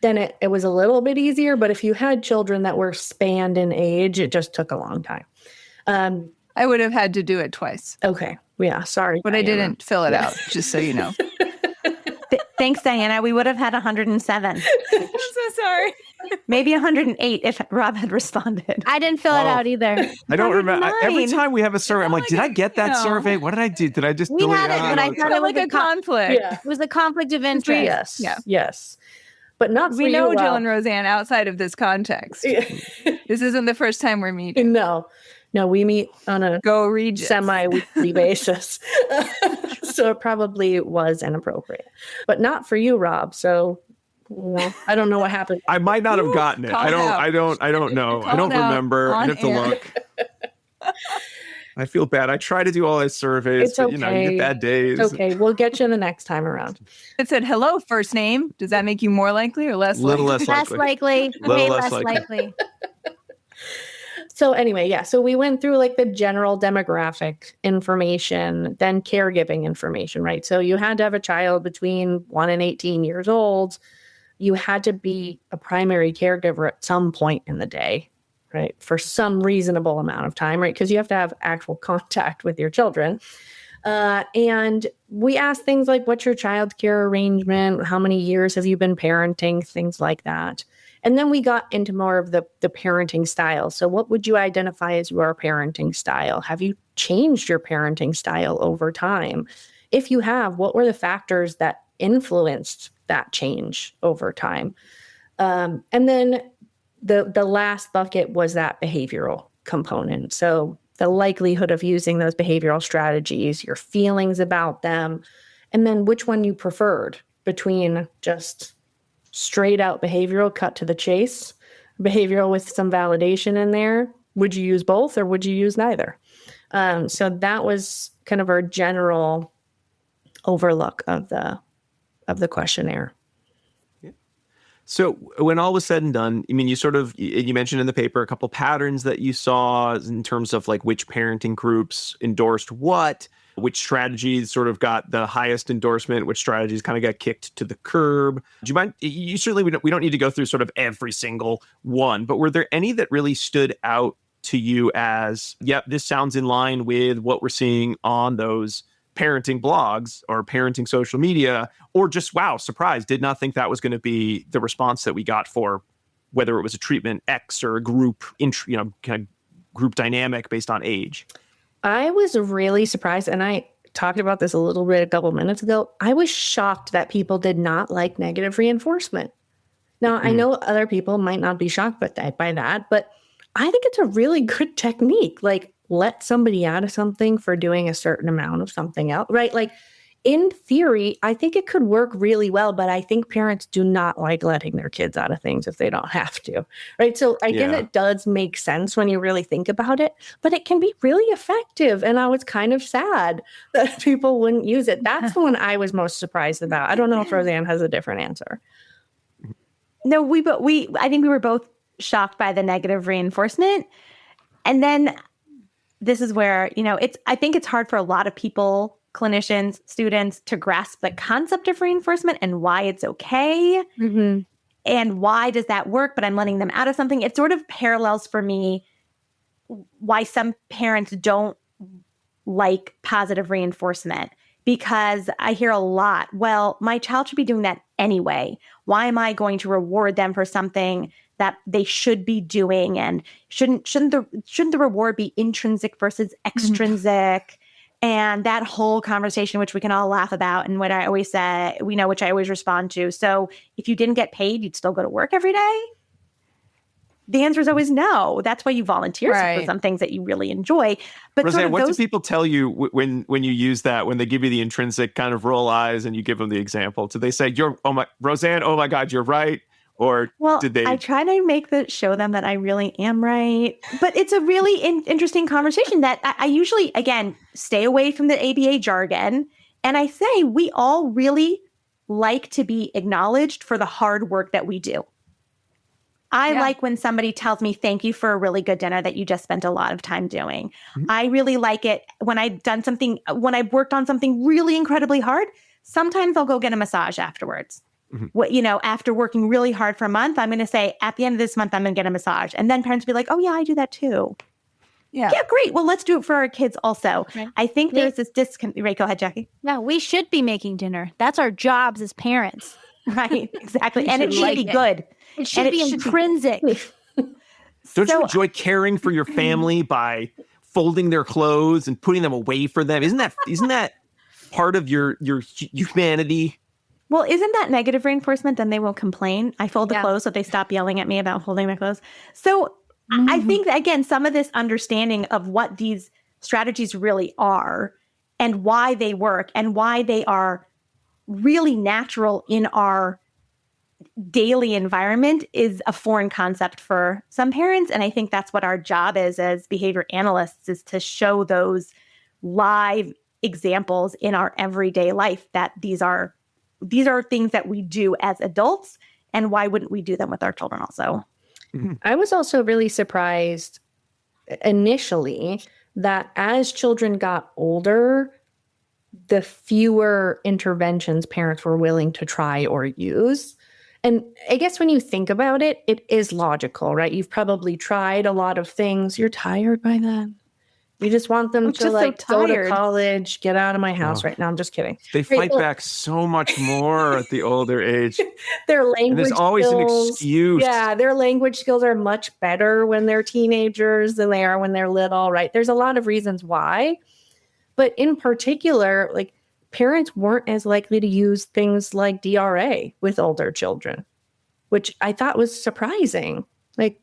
then it was a little bit easier. But if you had children that were spanned in age, it just took a long time. I would have had to do it twice, Okay. Yeah. Sorry. but I Diana. didn't fill it out, just so you know. Thanks, Diana. We would have had 107, I'm so sorry. maybe 108 if Rob had responded. I didn't fill it out either. I don't remember. Every 109. time we have a survey, I'm like, did I get that survey? What did I do? Did I just We delete had it, but I out? thought it was like a conflict. Yeah. It was a conflict of interest. Yes. Yeah. Yes. But not for We know you, Jill Rob. and Roseanne outside of this context. This isn't the first time we're meeting. No, we meet on a Go Regis. semi-weekly basis. So it probably was inappropriate. But not for you, Rob. So I don't know what happened. I might not have gotten it. Called I out. don't know. I don't Called out remember. I on have to air. look. I feel bad. I try to do all these surveys, It's but you okay. get bad days. Okay, we'll get you the next time around. It said hello first name. Does that make you more likely or less Little likely? less Less likely. likely. Little Way less less likely. So anyway, yeah. So we went through like the general demographic information, then caregiving information, right? So you had to have a child between 1 and 18 years old. You had to be a primary caregiver at some point in the day, right? For some reasonable amount of time, right? Because you have to have actual contact with your children. And we asked things like, what's your childcare arrangement? How many years have you been parenting? Things like that. And then we got into more of the parenting style. So what would you identify as your parenting style? Have you changed your parenting style over time? If you have, what were the factors that influenced that change over time? And then the last bucket was that behavioral component. So the likelihood of using those behavioral strategies, your feelings about them, and then which one you preferred between just straight out behavioral, cut to the chase, behavioral with some validation in there. Would you use both or would you use neither? So that was kind of our general overlook of the questionnaire. So when all was said and done, I mean, you mentioned in the paper a couple patterns that you saw in terms of like which parenting groups endorsed what, which strategies sort of got the highest endorsement, which strategies kind of got kicked to the curb. Do you mind? You certainly, we don't need to go through sort of every single one, but were there any that really stood out to you as, yep, this sounds in line with what we're seeing on those parenting blogs or parenting social media, or just, wow, surprise, did not think that was going to be the response that we got for whether it was a treatment X or a group, kind of group dynamic based on age? I was really surprised, and I talked about this a little bit a couple minutes ago. I was shocked that people did not like negative reinforcement. Now, I know other people might not be shocked by that, but I think it's a really good technique. Like, let somebody out of something for doing a certain amount of something else, right? Like, in theory, I think it could work really well, but I think parents do not like letting their kids out of things if they don't have to, right? So I guess it does make sense when you really think about it, but it can be really effective. And I was kind of sad that people wouldn't use it. That's the one I was most surprised about. I don't know if Roseanne has a different answer. No, I think we were both shocked by the negative reinforcement. And then this is where, I think it's hard for a lot of people, clinicians, students, to grasp the concept of reinforcement and why it's okay. Mm-hmm. And why does that work, but I'm letting them out of something. It sort of parallels for me why some parents don't like positive reinforcement, because I hear a lot, well, my child should be doing that anyway. Why am I going to reward them for something that they should be doing? And shouldn't the reward be intrinsic versus extrinsic? And that whole conversation, which we can all laugh about, and what I always say, which I always respond to. So if you didn't get paid, you'd still go to work every day? the answer is always no. That's why you volunteer for Right. some things that you really enjoy. But Roseanne, sort of what those, do people tell you when you use that, when they give you the intrinsic kind of roll eyes and you give them the example? Do they say, Roseanne, oh my God, you're right? Or well, did they? I try to show them that I really am right. But it's a really interesting conversation that I usually, again, stay away from the ABA jargon. And I say, we all really like to be acknowledged for the hard work that we do. I Yeah. like when somebody tells me, thank you for a really good dinner that you just spent a lot of time doing. Mhm. I really like it when when I've worked on something really incredibly hard, sometimes I'll go get a massage afterwards. Mhm. After working really hard for a month, I'm going to say, at the end of this month, I'm going to get a massage. And then parents will be like, oh yeah, I do that too. Yeah. Yeah, great. Well, let's do it for our kids also. Right. I think Yeah. there's this disconnect. Right, go ahead, Jackie. No, we should be making dinner. That's our jobs as parents. Right, exactly. We And it should should like be it. good. It should And be it should be- intrinsic. Don't So- you enjoy caring for your family by folding their clothes and putting them away for them? Isn't that part of your humanity? Well, isn't that negative reinforcement? Then they will complain. I fold the Yeah. clothes so they stop yelling at me about folding my clothes. So I think that, again, some of this understanding of what these strategies really are and why they work and why they are really natural in our daily environment is a foreign concept for some parents. And I think that's what our job is as behavior analysts, is to show those live examples in our everyday life that these are things that we do as adults, and why wouldn't we do them with our children also? I was also really surprised initially that as children got older, the fewer interventions parents were willing to try or use. And I guess when you think about it, it is logical, right? You've probably tried a lot of things. You're tired by then. You just want them I'm to just so go to tired. college, get out of my house Oh. right now. I'm just kidding. They Right, fight well- back so much more at the older age. Their language And there's always skills, an excuse. Yeah, their language skills are much better when they're teenagers than they are when they're little, right? There's a lot of reasons why. But in particular, like parents weren't as likely to use things like DRA with older children, which I thought was surprising. Like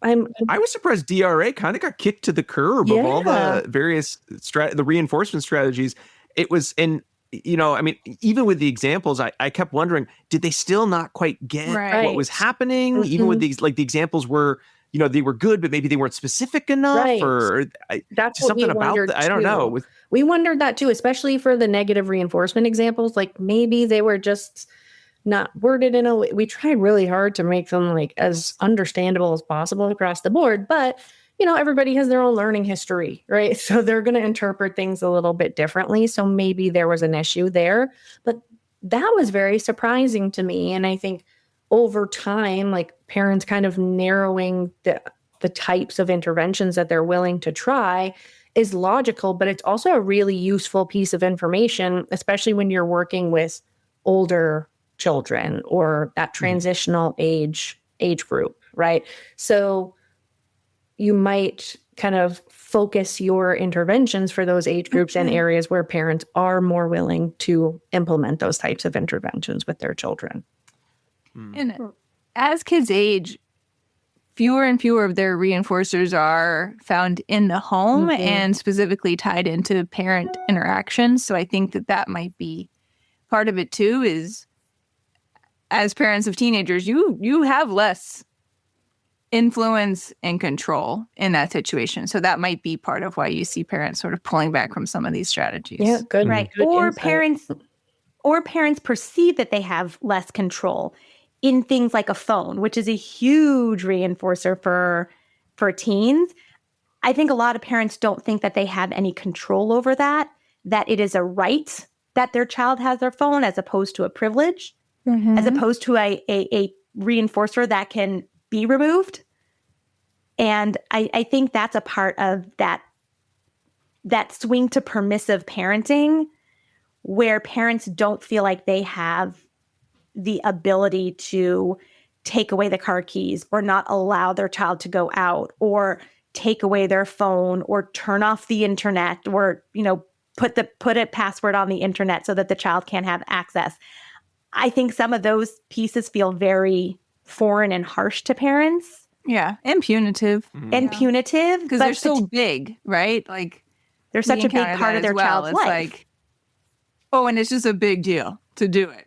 I was surprised DRA kind of got kicked to the curb of all Yeah. the various the reinforcement strategies. It was, and I mean, even with the examples, I kept wondering, did they still not quite get Right. what was happening? Even with these, like the examples were, they were good, but maybe they weren't specific enough, Right. or that's just what we something about wondered I don't too. know. We wondered that too, especially for the negative reinforcement examples. Like maybe they were just not worded in a way. We tried really hard to make them like as understandable as possible across the board, but everybody has their own learning history, right? So they're going to interpret things a little bit differently. So maybe there was an issue there, but that was very surprising to me. And I think over time, like parents kind of narrowing the types of interventions that they're willing to try is logical, but it's also a really useful piece of information, especially when you're working with older children or that transitional age group, right? So you might kind of focus your interventions for those age groups in areas where parents are more willing to implement those types of interventions with their children. And as kids age, fewer and fewer of their reinforcers are found in the home and specifically tied into parent interactions. So I think that might be part of it too, is as parents of teenagers, you have less influence and control in that situation. So that might be part of why you see parents sort of pulling back from some of these strategies. Yeah, good. Right. Good Or insight. parents perceive that they have less control in things like a phone, which is a huge reinforcer for teens. I think a lot of parents don't think that they have any control over that it is a right that their child has their phone as opposed to a privilege, as opposed to a reinforcer that can be removed. And I think that's a part of that swing to permissive parenting, where parents don't feel like they have the ability to take away the car keys or not allow their child to go out or take away their phone or turn off the internet or, put a password on the internet so that the child can't have access. I think some of those pieces feel very foreign and harsh to parents Yeah. And punitive. and punitive. Because they're so big, right? Like, they're such we a big encounter part that of their as well. child's It's life. like, oh, and it's just a big deal to do it.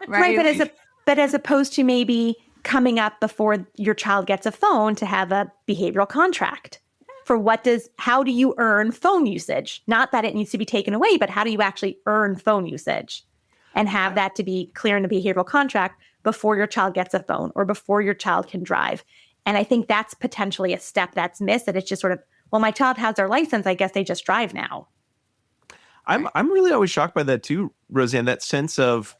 Right. Like, But as opposed to maybe coming up before your child gets a phone to have a behavioral contract for how do you earn phone usage? Not that it needs to be taken away, but how do you actually earn phone usage? And have that to be clear in the behavioral contract before your child gets a phone or before your child can drive. And I think that's potentially a step that's missed, that it's just sort of, well, my child has their license, I guess they just drive now. I'm really always shocked by that too, Roseanne, that sense of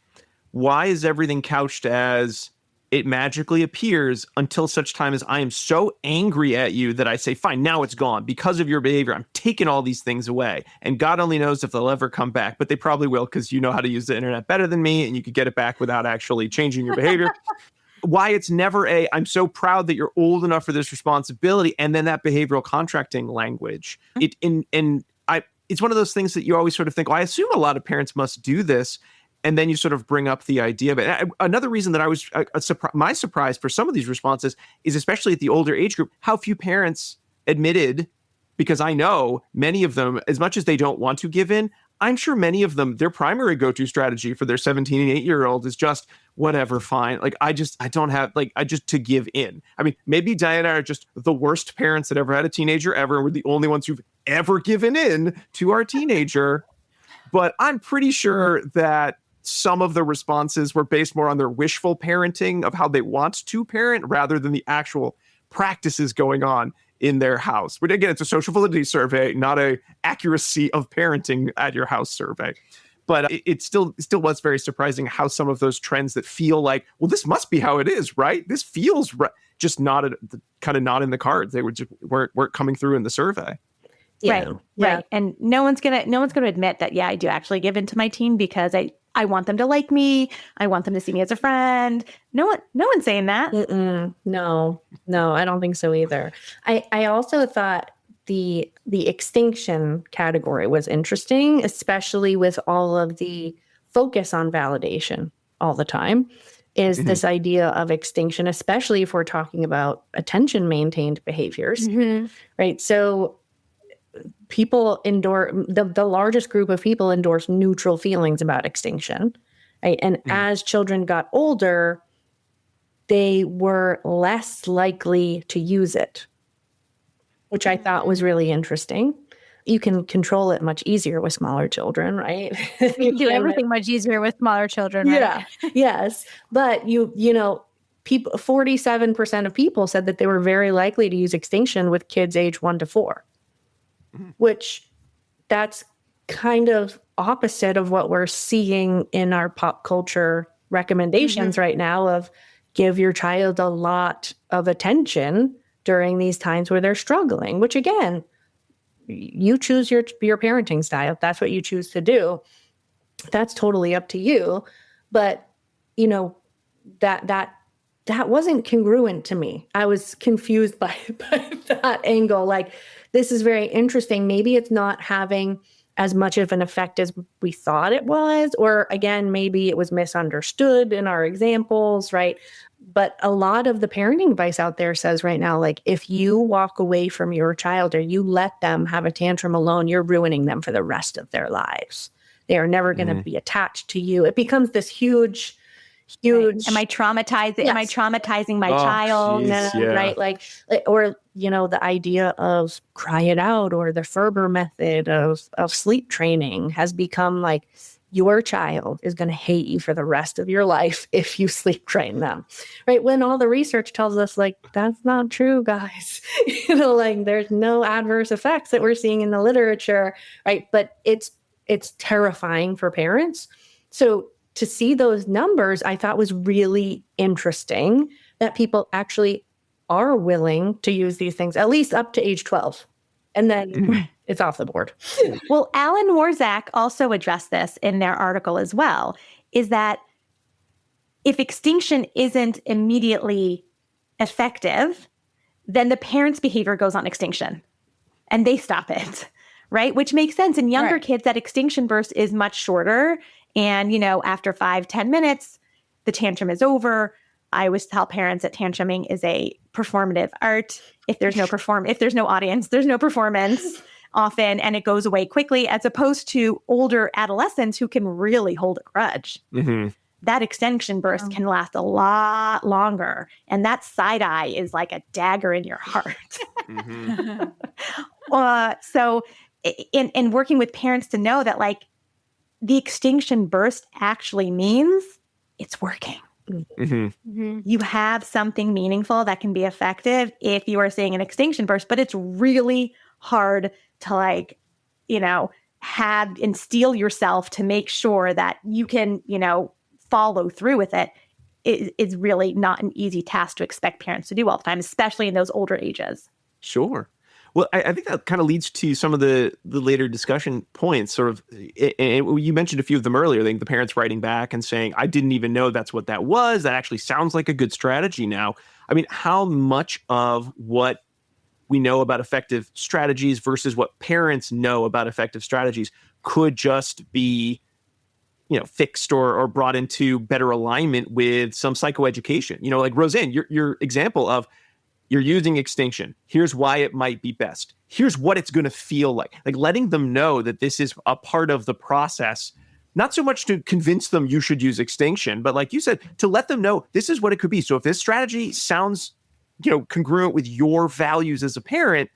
why is everything couched as it magically appears until such time as I am so angry at you that I say, fine, now it's gone. Because of your behavior, I'm taking all these things away. And God only knows if they'll ever come back, but they probably will because you know how to use the internet better than me and you could get it back without actually changing your behavior. Why it's never I'm so proud that you're old enough for this responsibility. And then that behavioral contracting language. It's one of those things that you always sort of think, well, I assume a lot of parents must do this. And then you sort of bring up the idea of it. Another reason that I was my surprise for some of these responses is, especially at the older age group, how few parents admitted, because I know many of them, as much as they don't want to give in, I'm sure many of them, their primary go-to strategy for their 17 and 8-year-old is just whatever, fine. Like, I just to give in. I mean, maybe Diana and I are just the worst parents that ever had a teenager ever. And we're the only ones who've ever given in to our teenager. But I'm pretty sure that some of the responses were based more on their wishful parenting of how they want to parent rather than the actual practices going on in their house. But again, it's a social validity survey, not a accuracy of parenting at your house survey. But it still was very surprising how some of those trends that feel like, well, this must be how it is, right? This feels just not kind of not in the cards. They weren't coming through in the survey. Yeah. Right. And no one's gonna admit that, yeah, I do actually give in to my teen because I want them to like me. I want them to see me as a friend. No one's saying that. No, I don't think so either. I also thought the extinction category was interesting, especially with all of the focus on validation all the time, is this idea of extinction, especially if we're talking about attention maintained behaviors, right? So people the largest group of people endorse neutral feelings about extinction, right? And as children got older, they were less likely to use it, which I thought was really interesting. You can control it much easier with smaller children, right? You do everything much easier with smaller children, right? Yeah, yes. But you know, 47% of people said that they were very likely to use extinction with kids age 1 to 4. Which that's kind of opposite of what we're seeing in our pop culture recommendations right now of give your child a lot of attention during these times where they're struggling, which again, you choose your parenting style. If that's what you choose to do, that's totally up to you. But, you know, that wasn't congruent to me. I was confused by that angle. Like, this is very interesting. Maybe it's not having as much of an effect as we thought it was, or again, maybe it was misunderstood in our examples, right? But a lot of the parenting advice out there says right now, like, if you walk away from your child or you let them have a tantrum alone, you're ruining them for the rest of their lives. They are never going to be attached to you. It becomes this huge. Right. Am I traumatizing? Yes. Am I traumatizing my child? Geez, yeah. Right? Like, or, you know, the idea of cry it out or the Ferber method of sleep training has become like, your child is going to hate you for the rest of your life if you sleep train them, right? When all the research tells us, like, that's not true, guys. You know, like, there's no adverse effects that we're seeing in the literature, right? But it's terrifying for parents. So to see those numbers, I thought was really interesting that people actually are willing to use these things, at least up to age 12. And then it's off the board. Well, Allen and Warzak also addressed this in their article as well, is that if extinction isn't immediately effective, then the parent's behavior goes on extinction and they stop it, right? Which makes sense. In younger kids, that extinction burst is much shorter. And, you know, after 5-10 minutes, the tantrum is over. I always tell parents that tantruming is a performative art. If there's no audience, there's no performance often, and it goes away quickly, as opposed to older adolescents who can really hold a grudge. Mm-hmm. That extinction burst can last a lot longer. And that side eye is like a dagger in your heart. Mm-hmm. So in working with parents to know that like the extinction burst actually means it's working. Mm-hmm. You have something meaningful that can be effective if you are seeing an extinction burst, but it's really hard to like, have and steel yourself to make sure that you can, follow through with it. It is really not an easy task to expect parents to do all the time, especially in those older ages. Sure. Well, I think that kind of leads to some of the later discussion points, sort of, and you mentioned a few of them earlier. I think the parents writing back and saying, I didn't even know that's what that was. That actually sounds like a good strategy now. I mean, how much of what we know about effective strategies versus what parents know about effective strategies could just be, fixed or brought into better alignment with some psychoeducation? Like Roseanne, your example of, you're using extinction. Here's why it might be best. Here's what it's going to feel like. Like letting them know that this is a part of the process, not so much to convince them you should use extinction, but like you said, to let them know this is what it could be. So if this strategy sounds, congruent with your values as a parent,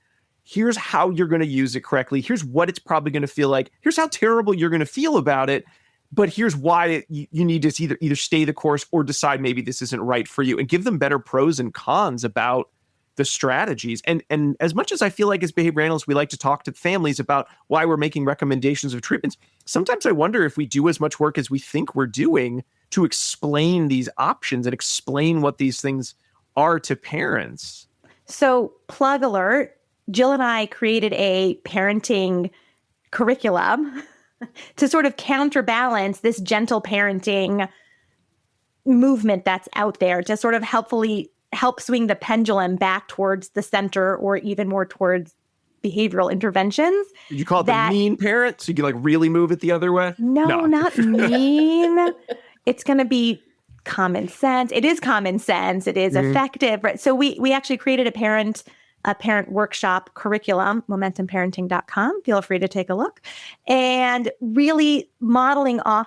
here's how you're going to use it correctly. Here's what it's probably going to feel like. Here's how terrible you're going to feel about it. But here's why you need to either stay the course or decide maybe this isn't right for you, and give them better pros and cons about the strategies. And as much as I feel like as behavior analysts, we like to talk to families about why we're making recommendations of treatments, sometimes I wonder if we do as much work as we think we're doing to explain these options and explain what these things are to parents. So, plug alert, Jill and I created a parenting curriculum to sort of counterbalance this gentle parenting movement that's out there, to sort of help swing the pendulum back towards the center or even more towards behavioral interventions. Did you call it the mean parent? So you can like really move it the other way? No, not mean. It's going to be common sense. It is common sense. It is effective. Right? So we actually created a parent workshop curriculum, momentumparenting.com. Feel free to take a look, and really modeling off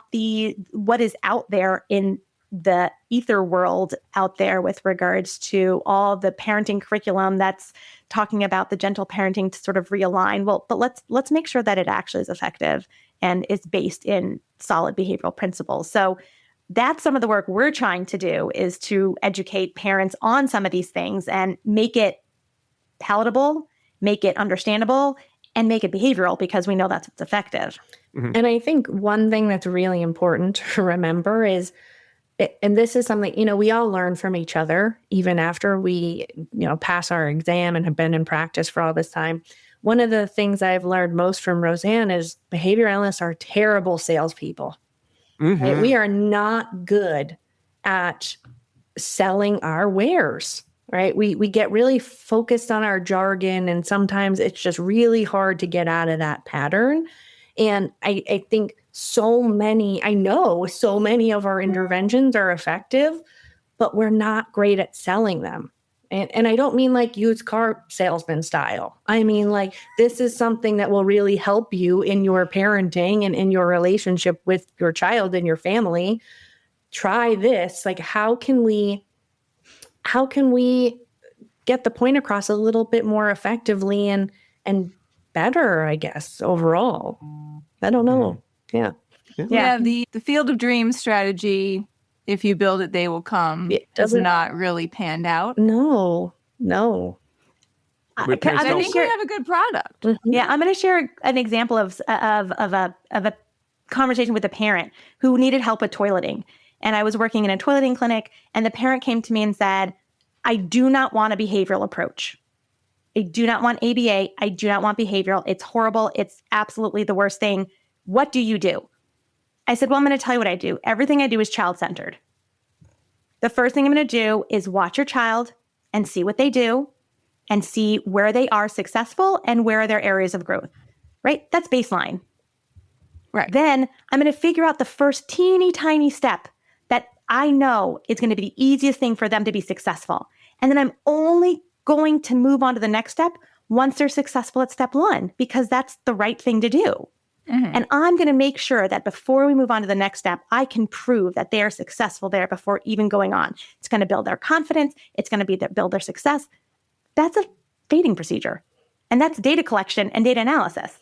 what is out there in the ether world out there with regards to all the parenting curriculum that's talking about the gentle parenting to sort of realign. Well, but let's make sure that it actually is effective and is based in solid behavioral principles. So that's some of the work we're trying to do, is to educate parents on some of these things and make it palatable, make it understandable, and make it behavioral, because we know that's what's effective. Mm-hmm. And I think one thing that's really important to remember is, and this is something, we all learn from each other, even after we, pass our exam and have been in practice for all this time. One of the things I've learned most from Roseanne is behavior analysts are terrible salespeople. Mm-hmm. Right? We are not good at selling our wares, right? We get really focused on our jargon, and sometimes it's just really hard to get out of that pattern. And I think so many of our interventions are effective, but we're not great at selling them. And I don't mean like used car salesman style. I mean, like, this is something that will really help you in your parenting and in your relationship with your child and your family. Try this. Like, how can we get the point across a little bit more effectively and better, I guess, overall? I don't know. Yeah. The field of dreams strategy, if you build it, they will come, does not really panned out. No. I think we have a good product. Mm-hmm. Yeah, I'm going to share an example of a conversation with a parent who needed help with toileting. And I was working in a toileting clinic, and the parent came to me and said, I do not want a behavioral approach. I do not want ABA. I do not want behavioral. It's horrible. It's absolutely the worst thing. What do you do? I said, well, I'm going to tell you what I do. Everything I do is child-centered. The first thing I'm going to do is watch your child and see what they do and see where they are successful and where are their areas of growth, right? That's baseline. Right. Then I'm going to figure out the first teeny tiny step that I know it's going to be the easiest thing for them to be successful. And then I'm only going to move on to the next step once they're successful at step 1, because that's the right thing to do. And I'm going to make sure that before we move on to the next step, I can prove that they are successful there before even going on. It's going to build their confidence. It's going to build their success. That's a feeding procedure. And that's data collection and data analysis.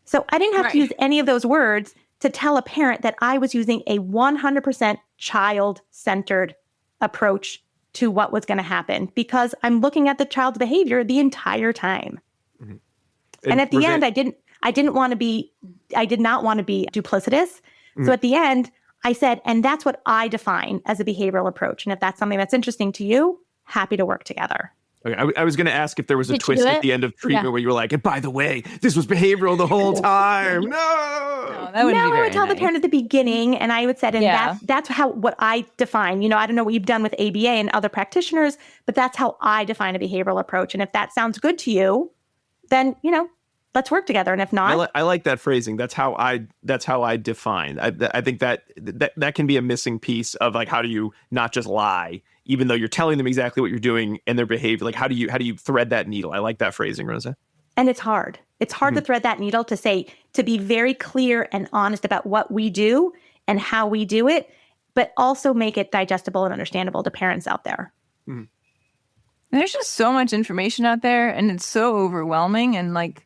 So I didn't have to use any of those words to tell a parent that I was using a 100% child-centered approach to what was going to happen, because I'm looking at the child's behavior the entire time. And at the end, I did not want to be duplicitous. So at the end, I said, and that's what I define as a behavioral approach. And if that's something that's interesting to you, happy to work together. Okay, I was going to ask if there was a Did you twist do at it? the end of treatment where you were like, and by the way, this was behavioral the whole time. No. That wouldn't No, be I very would tell the nice. parent at the beginning, and I would say, and Yeah. that's how what I define. You know, I don't know what you've done with ABA and other practitioners, but that's how I define a behavioral approach. And if that sounds good to you, then, you know, let's work together. And if not, I like that phrasing. That's how I define. I think that can be a missing piece of like, how do you not just lie, even though you're telling them exactly what you're doing and their behavior. Like, how do you thread that needle? I like that phrasing, Rosa. and it's hard. It's hard to thread that needle to be very clear and honest about what we do and how we do it, but also make it digestible and understandable to parents out there. There's just so much information out there, and it's so overwhelming. And like,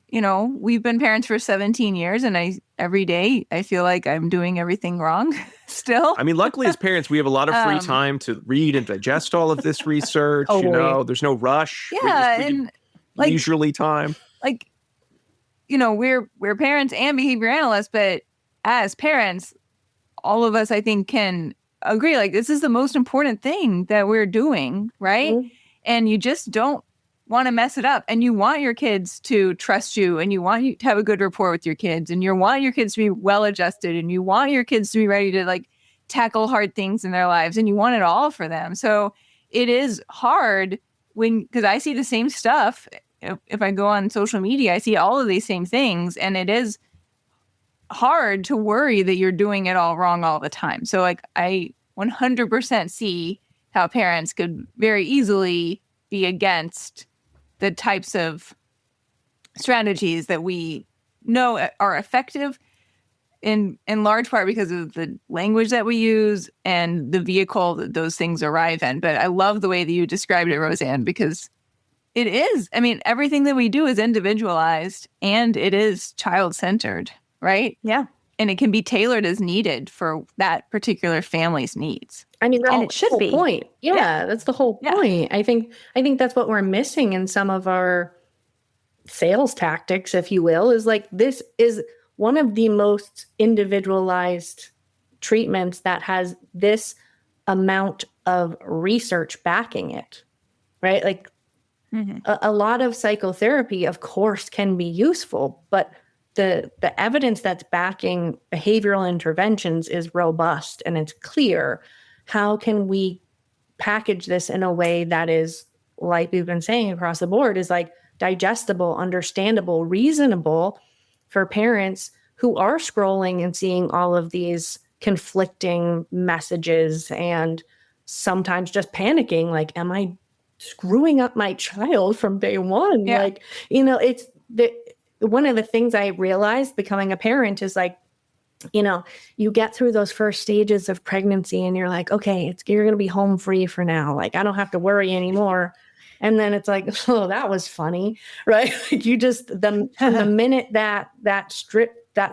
you know, we've been parents for 17 years, and every day I feel like I'm doing everything wrong still. I mean, luckily as parents, we have a lot of free time to read and digest all of this research. You know, there's no rush. Yeah, we and get like leisurely time. like, you know, we're parents and behavior analysts, but as parents, all of us, I think, can agree, like, this is the most important thing that we're doing, right? And you just don't want to mess it up. And you want your kids to trust you, and you want you to have a good rapport with your kids, and you want your kids to be well adjusted, and you want your kids to be ready to like tackle hard things in their lives, and you want it all for them. So it is hard because I see the same stuff. If I go on social media, I see all of these same things, and it is hard to worry that you're doing it all wrong all the time. So like, I 100% see how parents could very easily be against the types of strategies that we know are effective in large part because of the language that we use and the vehicle that those things arrive in. But I love the way that you described it, Roseanne, because it is. I mean, everything that we do is individualized and it is child-centered, right? Yeah. And it can be tailored as needed for that particular family's needs. I mean, And that's it should the whole be. point. Yeah, that's the whole Yeah. point. I think that's what we're missing in some of our sales tactics, if you will, is like, this is one of the most individualized treatments that has this amount of research backing it, right? Like a lot of psychotherapy, of course, can be useful, but the evidence that's backing behavioral interventions is robust and it's clear. How can we package this in a way that is, like we've been saying across the board, is like digestible, understandable, reasonable for parents who are scrolling and seeing all of these conflicting messages and sometimes just panicking, like, am I screwing up my child from day one? Yeah. Like, you know, it's one of the things I realized becoming a parent is like, you know, you get through those first stages of pregnancy and you're like, okay, you're going to be home free for now. Like, I don't have to worry anymore. And then it's like, oh, that was funny, right? Like, you just, the minute that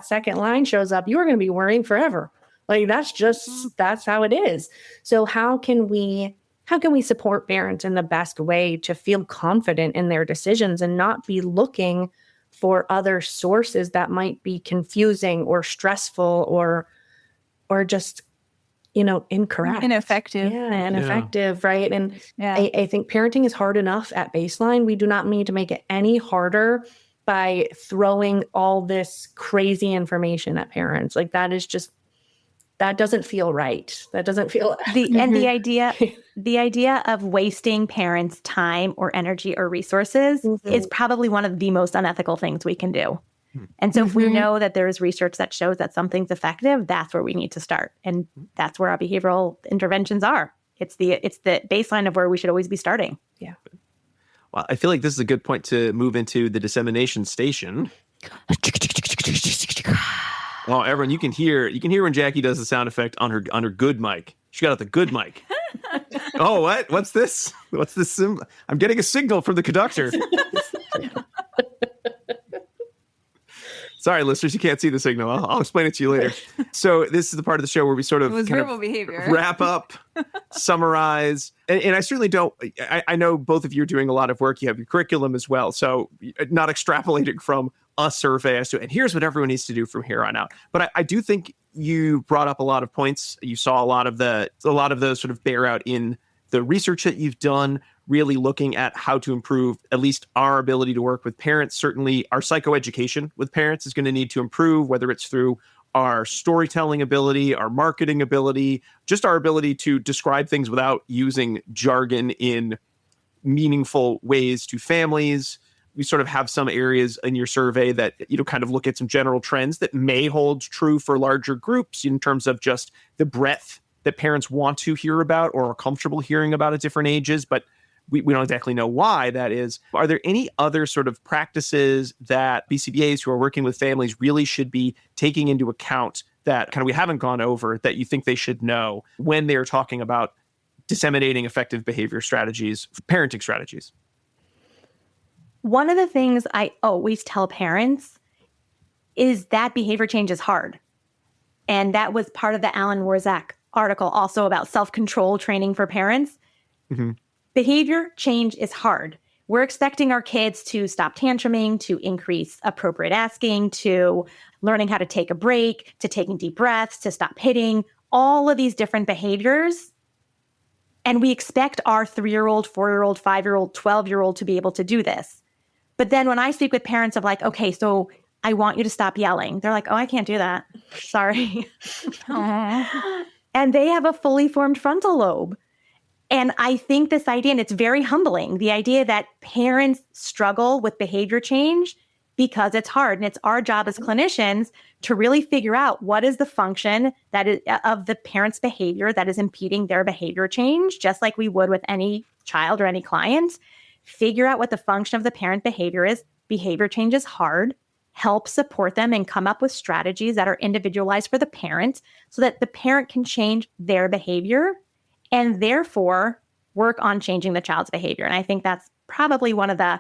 second line shows up, you're going to be worrying forever. Like, that's how it is. So how can we support parents in the best way to feel confident in their decisions and not be looking for other sources that might be confusing or stressful or just, you know, incorrect, Ineffective. ineffective, right? And Yeah. I think parenting is hard enough at baseline. We do not need to make it any harder by throwing all this crazy information at parents. Like, that doesn't feel right. That doesn't feel The idea of wasting parents' time or energy or resources is probably one of the most unethical things we can do. And so if we know that there is research that shows that something's effective, that's where we need to start. And that's where our behavioral interventions are. It's the baseline of where we should always be starting. Yeah. Well, I feel like this is a good point to move into the dissemination station. Oh, everyone, you can hear when Jackie does the sound effect on her good mic. She got out the good mic. Oh, what? What's this? What's this? I'm getting a signal from the conductor. Sorry, listeners, you can't see the signal. I'll explain it to you later. So this is the part of the show where we sort of, verbal behavior. Wrap up, summarize. And I certainly don't, I know both of you are doing a lot of work. You have your curriculum as well. So not extrapolating from a survey as to, and here's what everyone needs to do from here on out. But I do think you brought up a lot of points. You saw a lot of those sort of bear out in the research that you've done, really looking at how to improve at least our ability to work with parents. Certainly our psychoeducation with parents is going to need to improve, whether it's through our storytelling ability, our marketing ability, just our ability to describe things without using jargon in meaningful ways to families. We sort of have some areas in your survey that, kind of look at some general trends that may hold true for larger groups in terms of just the breadth that parents want to hear about or are comfortable hearing about at different ages, but we don't exactly know why that is. Are there any other sort of practices that BCBAs who are working with families really should be taking into account that kind of we haven't gone over that you think they should know when they're talking about disseminating effective behavior strategies, parenting strategies? One of the things I always tell parents is that behavior change is hard. And that was part of the Allen and Warzak article also about self-control training for parents. Mm-hmm. Behavior change is hard. We're expecting our kids to stop tantruming, to increase appropriate asking, to learning how to take a break, to taking deep breaths, to stop hitting, all of these different behaviors. And we expect our 3-year-old, 4-year-old, 5-year-old, 12-year-old to be able to do this. But then when I speak with parents of like, okay, so I want you to stop yelling. They're like, oh, I can't do that. Sorry. And they have a fully formed frontal lobe. And I think this idea, and it's very humbling, the idea that parents struggle with behavior change because it's hard. And it's our job as clinicians to really figure out what is the function that is of the parent's behavior that is impeding their behavior change, just like we would with any child or any client. Figure out what the function of the parent behavior is. Behavior change is hard. Help support them and come up with strategies that are individualized for the parent so that the parent can change their behavior and therefore work on changing the child's behavior. And I think that's probably one of the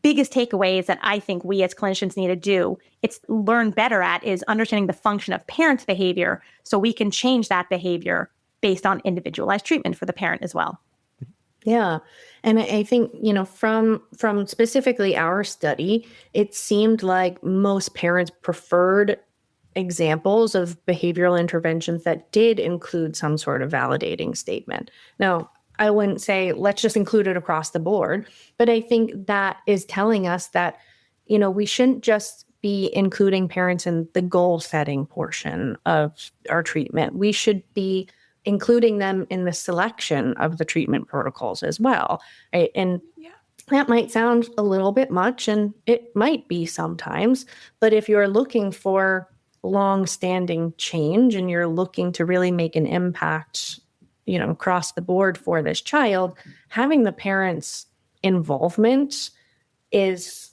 biggest takeaways that I think we as clinicians need to do. It's learn better at is understanding the function of parents' behavior so we can change that behavior based on individualized treatment for the parent as well. Yeah. And I think, from specifically our study, it seemed like most parents preferred examples of behavioral interventions that did include some sort of validating statement. Now, I wouldn't say let's just include it across the board, but I think that is telling us that, we shouldn't just be including parents in the goal setting portion of our treatment. We should be including them in the selection of the treatment protocols as well. Right? And that might sound a little bit much, and it might be sometimes, but if you're looking for long-standing change and you're looking to really make an impact, across the board for this child, having the parents' involvement is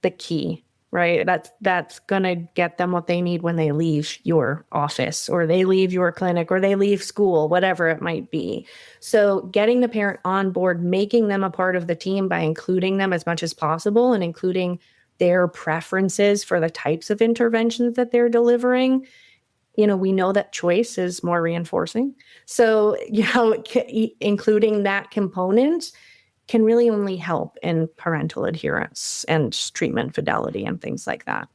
the key. Right? That's going to get them what they need when they leave your office or they leave your clinic or they leave school, whatever it might be. So getting the parent on board, making them a part of the team by including them as much as possible and including their preferences for the types of interventions that they're delivering. We know that choice is more reinforcing. So, including that component can really only help in parental adherence and treatment fidelity and things like that.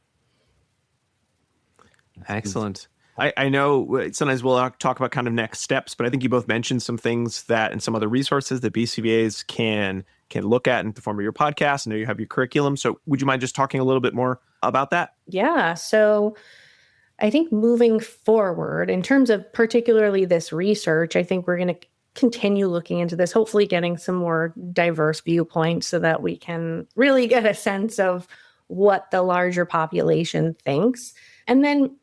Excellent. I know sometimes we'll talk about kind of next steps, but I think you both mentioned some things that and some other resources that BCBAs can look at in the form of your podcast. I know you have your curriculum. So would you mind just talking a little bit more about that? Yeah. So I think moving forward, in terms of particularly this research, I think we're going to continue looking into this, hopefully getting some more diverse viewpoints so that we can really get a sense of what the larger population thinks, and then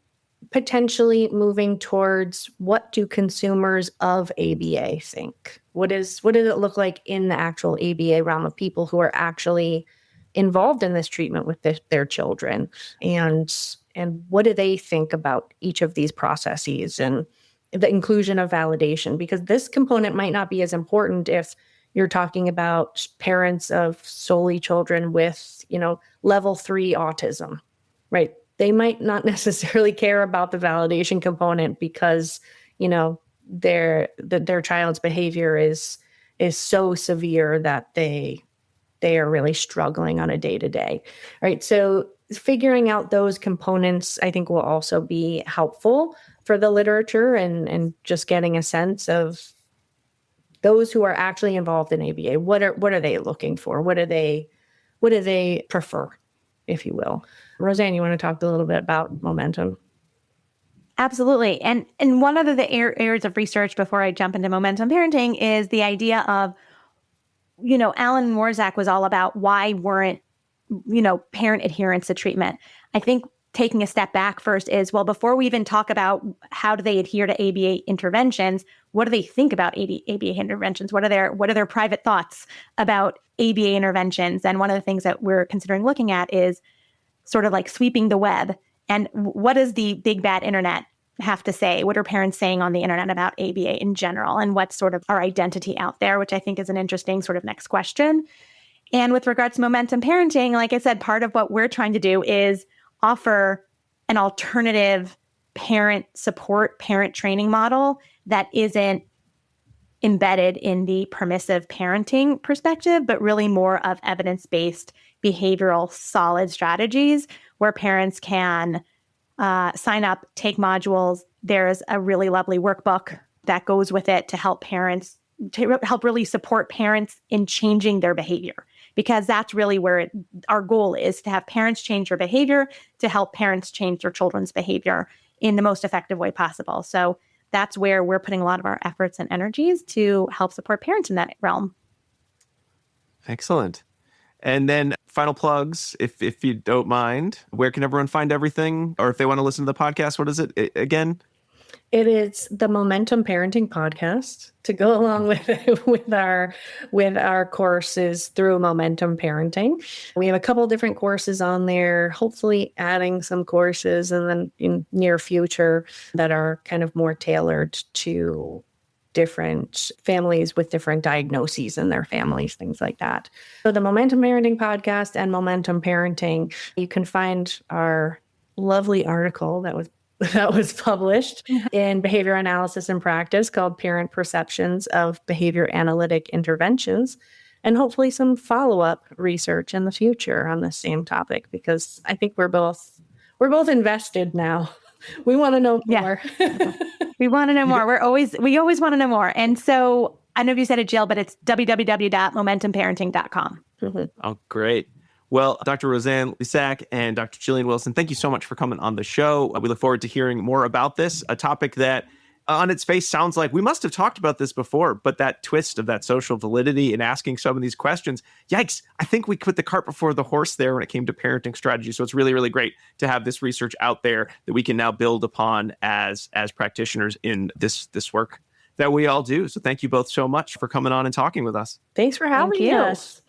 potentially moving towards what do consumers of ABA think? What does it look like in the actual ABA realm of people who are actually involved in this treatment with their children? And what do they think about each of these processes and the inclusion of validation? Because this component might not be as important if you're talking about parents of solely children with, level 3 autism, right? They might not necessarily care about the validation component because, their child's behavior is so severe that they are really struggling on a day-to-day, right? So figuring out those components, I think, will also be helpful for the literature and just getting a sense of those who are actually involved in ABA. What are they looking for? What do they prefer, if you will? Roseanne, you want to talk a little bit about momentum? Absolutely. And one of the areas of research before I jump into momentum parenting is the idea of, Allen and Warzak was all about why weren't, parent adherence to treatment. I think taking a step back first is, well, before we even talk about how do they adhere to ABA interventions, what do they think about ABA interventions? What are their private thoughts about ABA interventions? And one of the things that we're considering looking at is sort of like sweeping the web. And what does the big bad internet have to say? What are parents saying on the internet about ABA in general? And what's sort of our identity out there, which I think is an interesting sort of next question. And with regards to momentum parenting, like I said, part of what we're trying to do is offer an alternative parent support, parent training model that isn't embedded in the permissive parenting perspective, but really more of evidence-based behavioral solid strategies where parents can sign up, take modules. There's a really lovely workbook that goes with it to help parents, to help really support parents in changing their behavior, because that's really where our goal is, to have parents change their behavior, to help parents change their children's behavior in the most effective way possible. So that's where we're putting a lot of our efforts and energies to help support parents in that realm. Excellent. And then final plugs, if you don't mind, where can everyone find everything? Or if they want to listen to the podcast, what is it again? It is the Momentum Parenting Podcast to go along with our courses through Momentum Parenting. We have a couple different courses on there, hopefully adding some courses and then in near future that are kind of more tailored to different families with different diagnoses in their families, things like that. So the Momentum Parenting Podcast and Momentum Parenting, you can find our lovely article that was published in Behavior Analysis and Practice called Parent Perceptions of Behavior Analytic Interventions, and hopefully some follow-up research in the future on the same topic, because I think we're both invested now. We want to know more. We want to know more. We always want to know more. And so I know you said it, Jill, but it's www.momentumparenting.com. Oh, great. Well, Dr. Roseanne Lesack and Dr. Jillian Wilson, thank you so much for coming on the show. We look forward to hearing more about this, a topic that on its face sounds like we must have talked about this before, but that twist of that social validity and asking some of these questions, yikes, I think we put the cart before the horse there when it came to parenting strategy. So it's really, really great to have this research out there that we can now build upon as practitioners in this work that we all do. So thank you both so much for coming on and talking with us. Thanks for having us.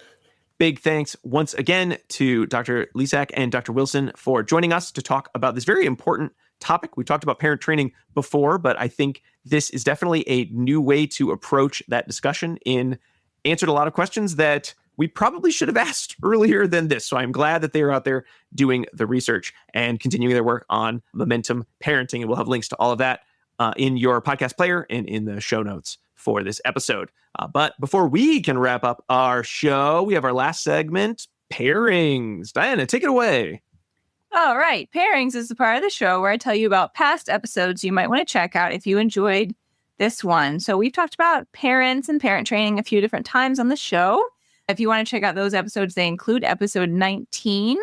Big thanks once again to Dr. Lesack and Dr. Wilson for joining us to talk about this very important topic. We talked about parent training before, but I think this is definitely a new way to approach that discussion and answered a lot of questions that we probably should have asked earlier than this. So I'm glad that they're out there doing the research and continuing their work on momentum parenting. And we'll have links to all of that in your podcast player and in the show notes for this episode. But before we can wrap up our show, we have our last segment, Pairings. Diana, take it away. All right. Pairings is the part of the show where I tell you about past episodes you might want to check out if you enjoyed this one. So we've talked about parents and parent training a few different times on the show. If you want to check out those episodes, they include episode 19.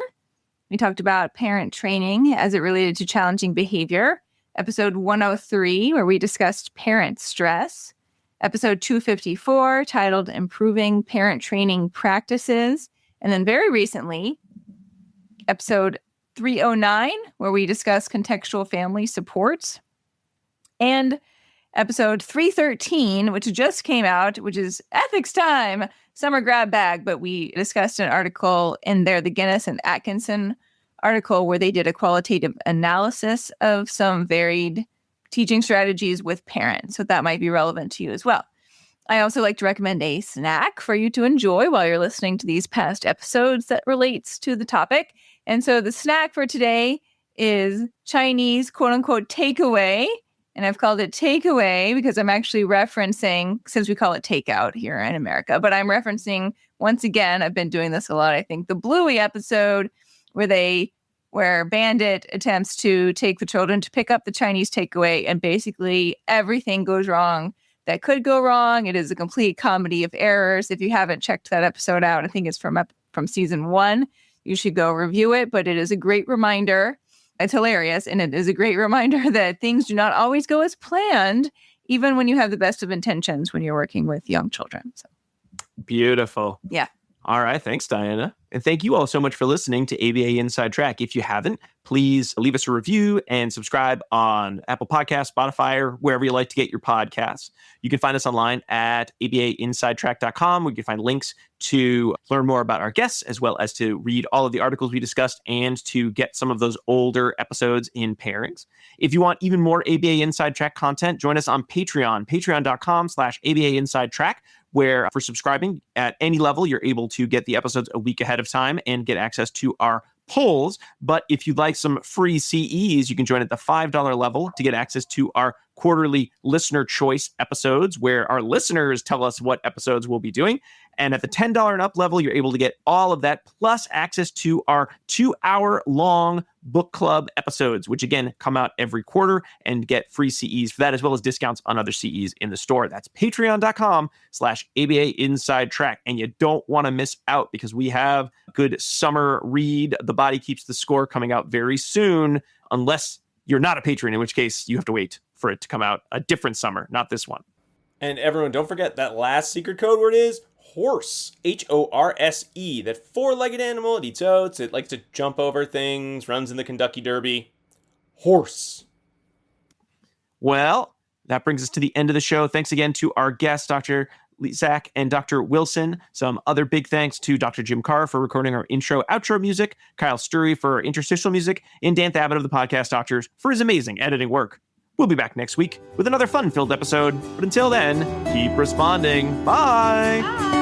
We talked about parent training as it related to challenging behavior. Episode 103, where we discussed parent stress. Episode 254, titled Improving Parent Training Practices. And then very recently, episode 309, where we discuss contextual family supports, and episode 313, which just came out, which is Ethics Time, Summer Grab Bag. But we discussed an article in there, the Guinness and Atkinson article, where they did a qualitative analysis of some varied teaching strategies with parents. So that might be relevant to you as well. I also like to recommend a snack for you to enjoy while you're listening to these past episodes that relates to the topic. And so the snack for today is Chinese quote unquote takeaway. And I've called it takeaway because I'm actually referencing, since we call it takeout here in America, but I'm referencing, once again, I've been doing this a lot, I think, the Bluey episode where Bandit attempts to take the children to pick up the Chinese takeaway, and basically everything goes wrong that could go wrong. It is a complete comedy of errors. If you haven't checked that episode out, I think it's from season 1. You should go review it, but it is a great reminder. It's hilarious, and it is a great reminder that things do not always go as planned, even when you have the best of intentions when you're working with young children. So. Beautiful. Yeah. All right. Thanks, Diana. And thank you all so much for listening to ABA Inside Track. If you haven't, please leave us a review and subscribe on Apple Podcasts, Spotify, or wherever you like to get your podcasts. You can find us online at abainsidetrack.com, where you can find links to learn more about our guests, as well as to read all of the articles we discussed and to get some of those older episodes in pairings. If you want even more ABA Inside Track content, join us on Patreon, patreon.com/ABA Inside Track, where for subscribing at any level, you're able to get the episodes a week ahead of time and get access to our polls. But if you'd like some free CEs, you can join at the $5 level to get access to our quarterly listener choice episodes, where our listeners tell us what episodes we'll be doing. And at the $10 and up level, you're able to get all of that, plus access to our 2-hour-long book club episodes, which again come out every quarter, and get free CEs for that, as well as discounts on other CEs in the store. That's patreon.com/ABA Inside Track. And you don't want to miss out, because we have a good summer read, The Body Keeps the Score, coming out very soon, unless you're not a patron, in which case you have to wait for it to come out a different summer, not this one. And everyone, don't forget that last secret code word is horse, HORSE, that four-legged animal. It eats oats, it likes to jump over things, runs in the Kentucky Derby. Horse. Well, that brings us to the end of the show. Thanks again to our guests, Dr. Lesack and Dr. Wilson. Some other big thanks to Dr. Jim Carr for recording our intro, outro music, Kyle Sturry for our interstitial music, and Dan Thabit of the Podcast Doctors for his amazing editing work. We'll be back next week with another fun-filled episode. But until then, keep responding. Bye! Bye.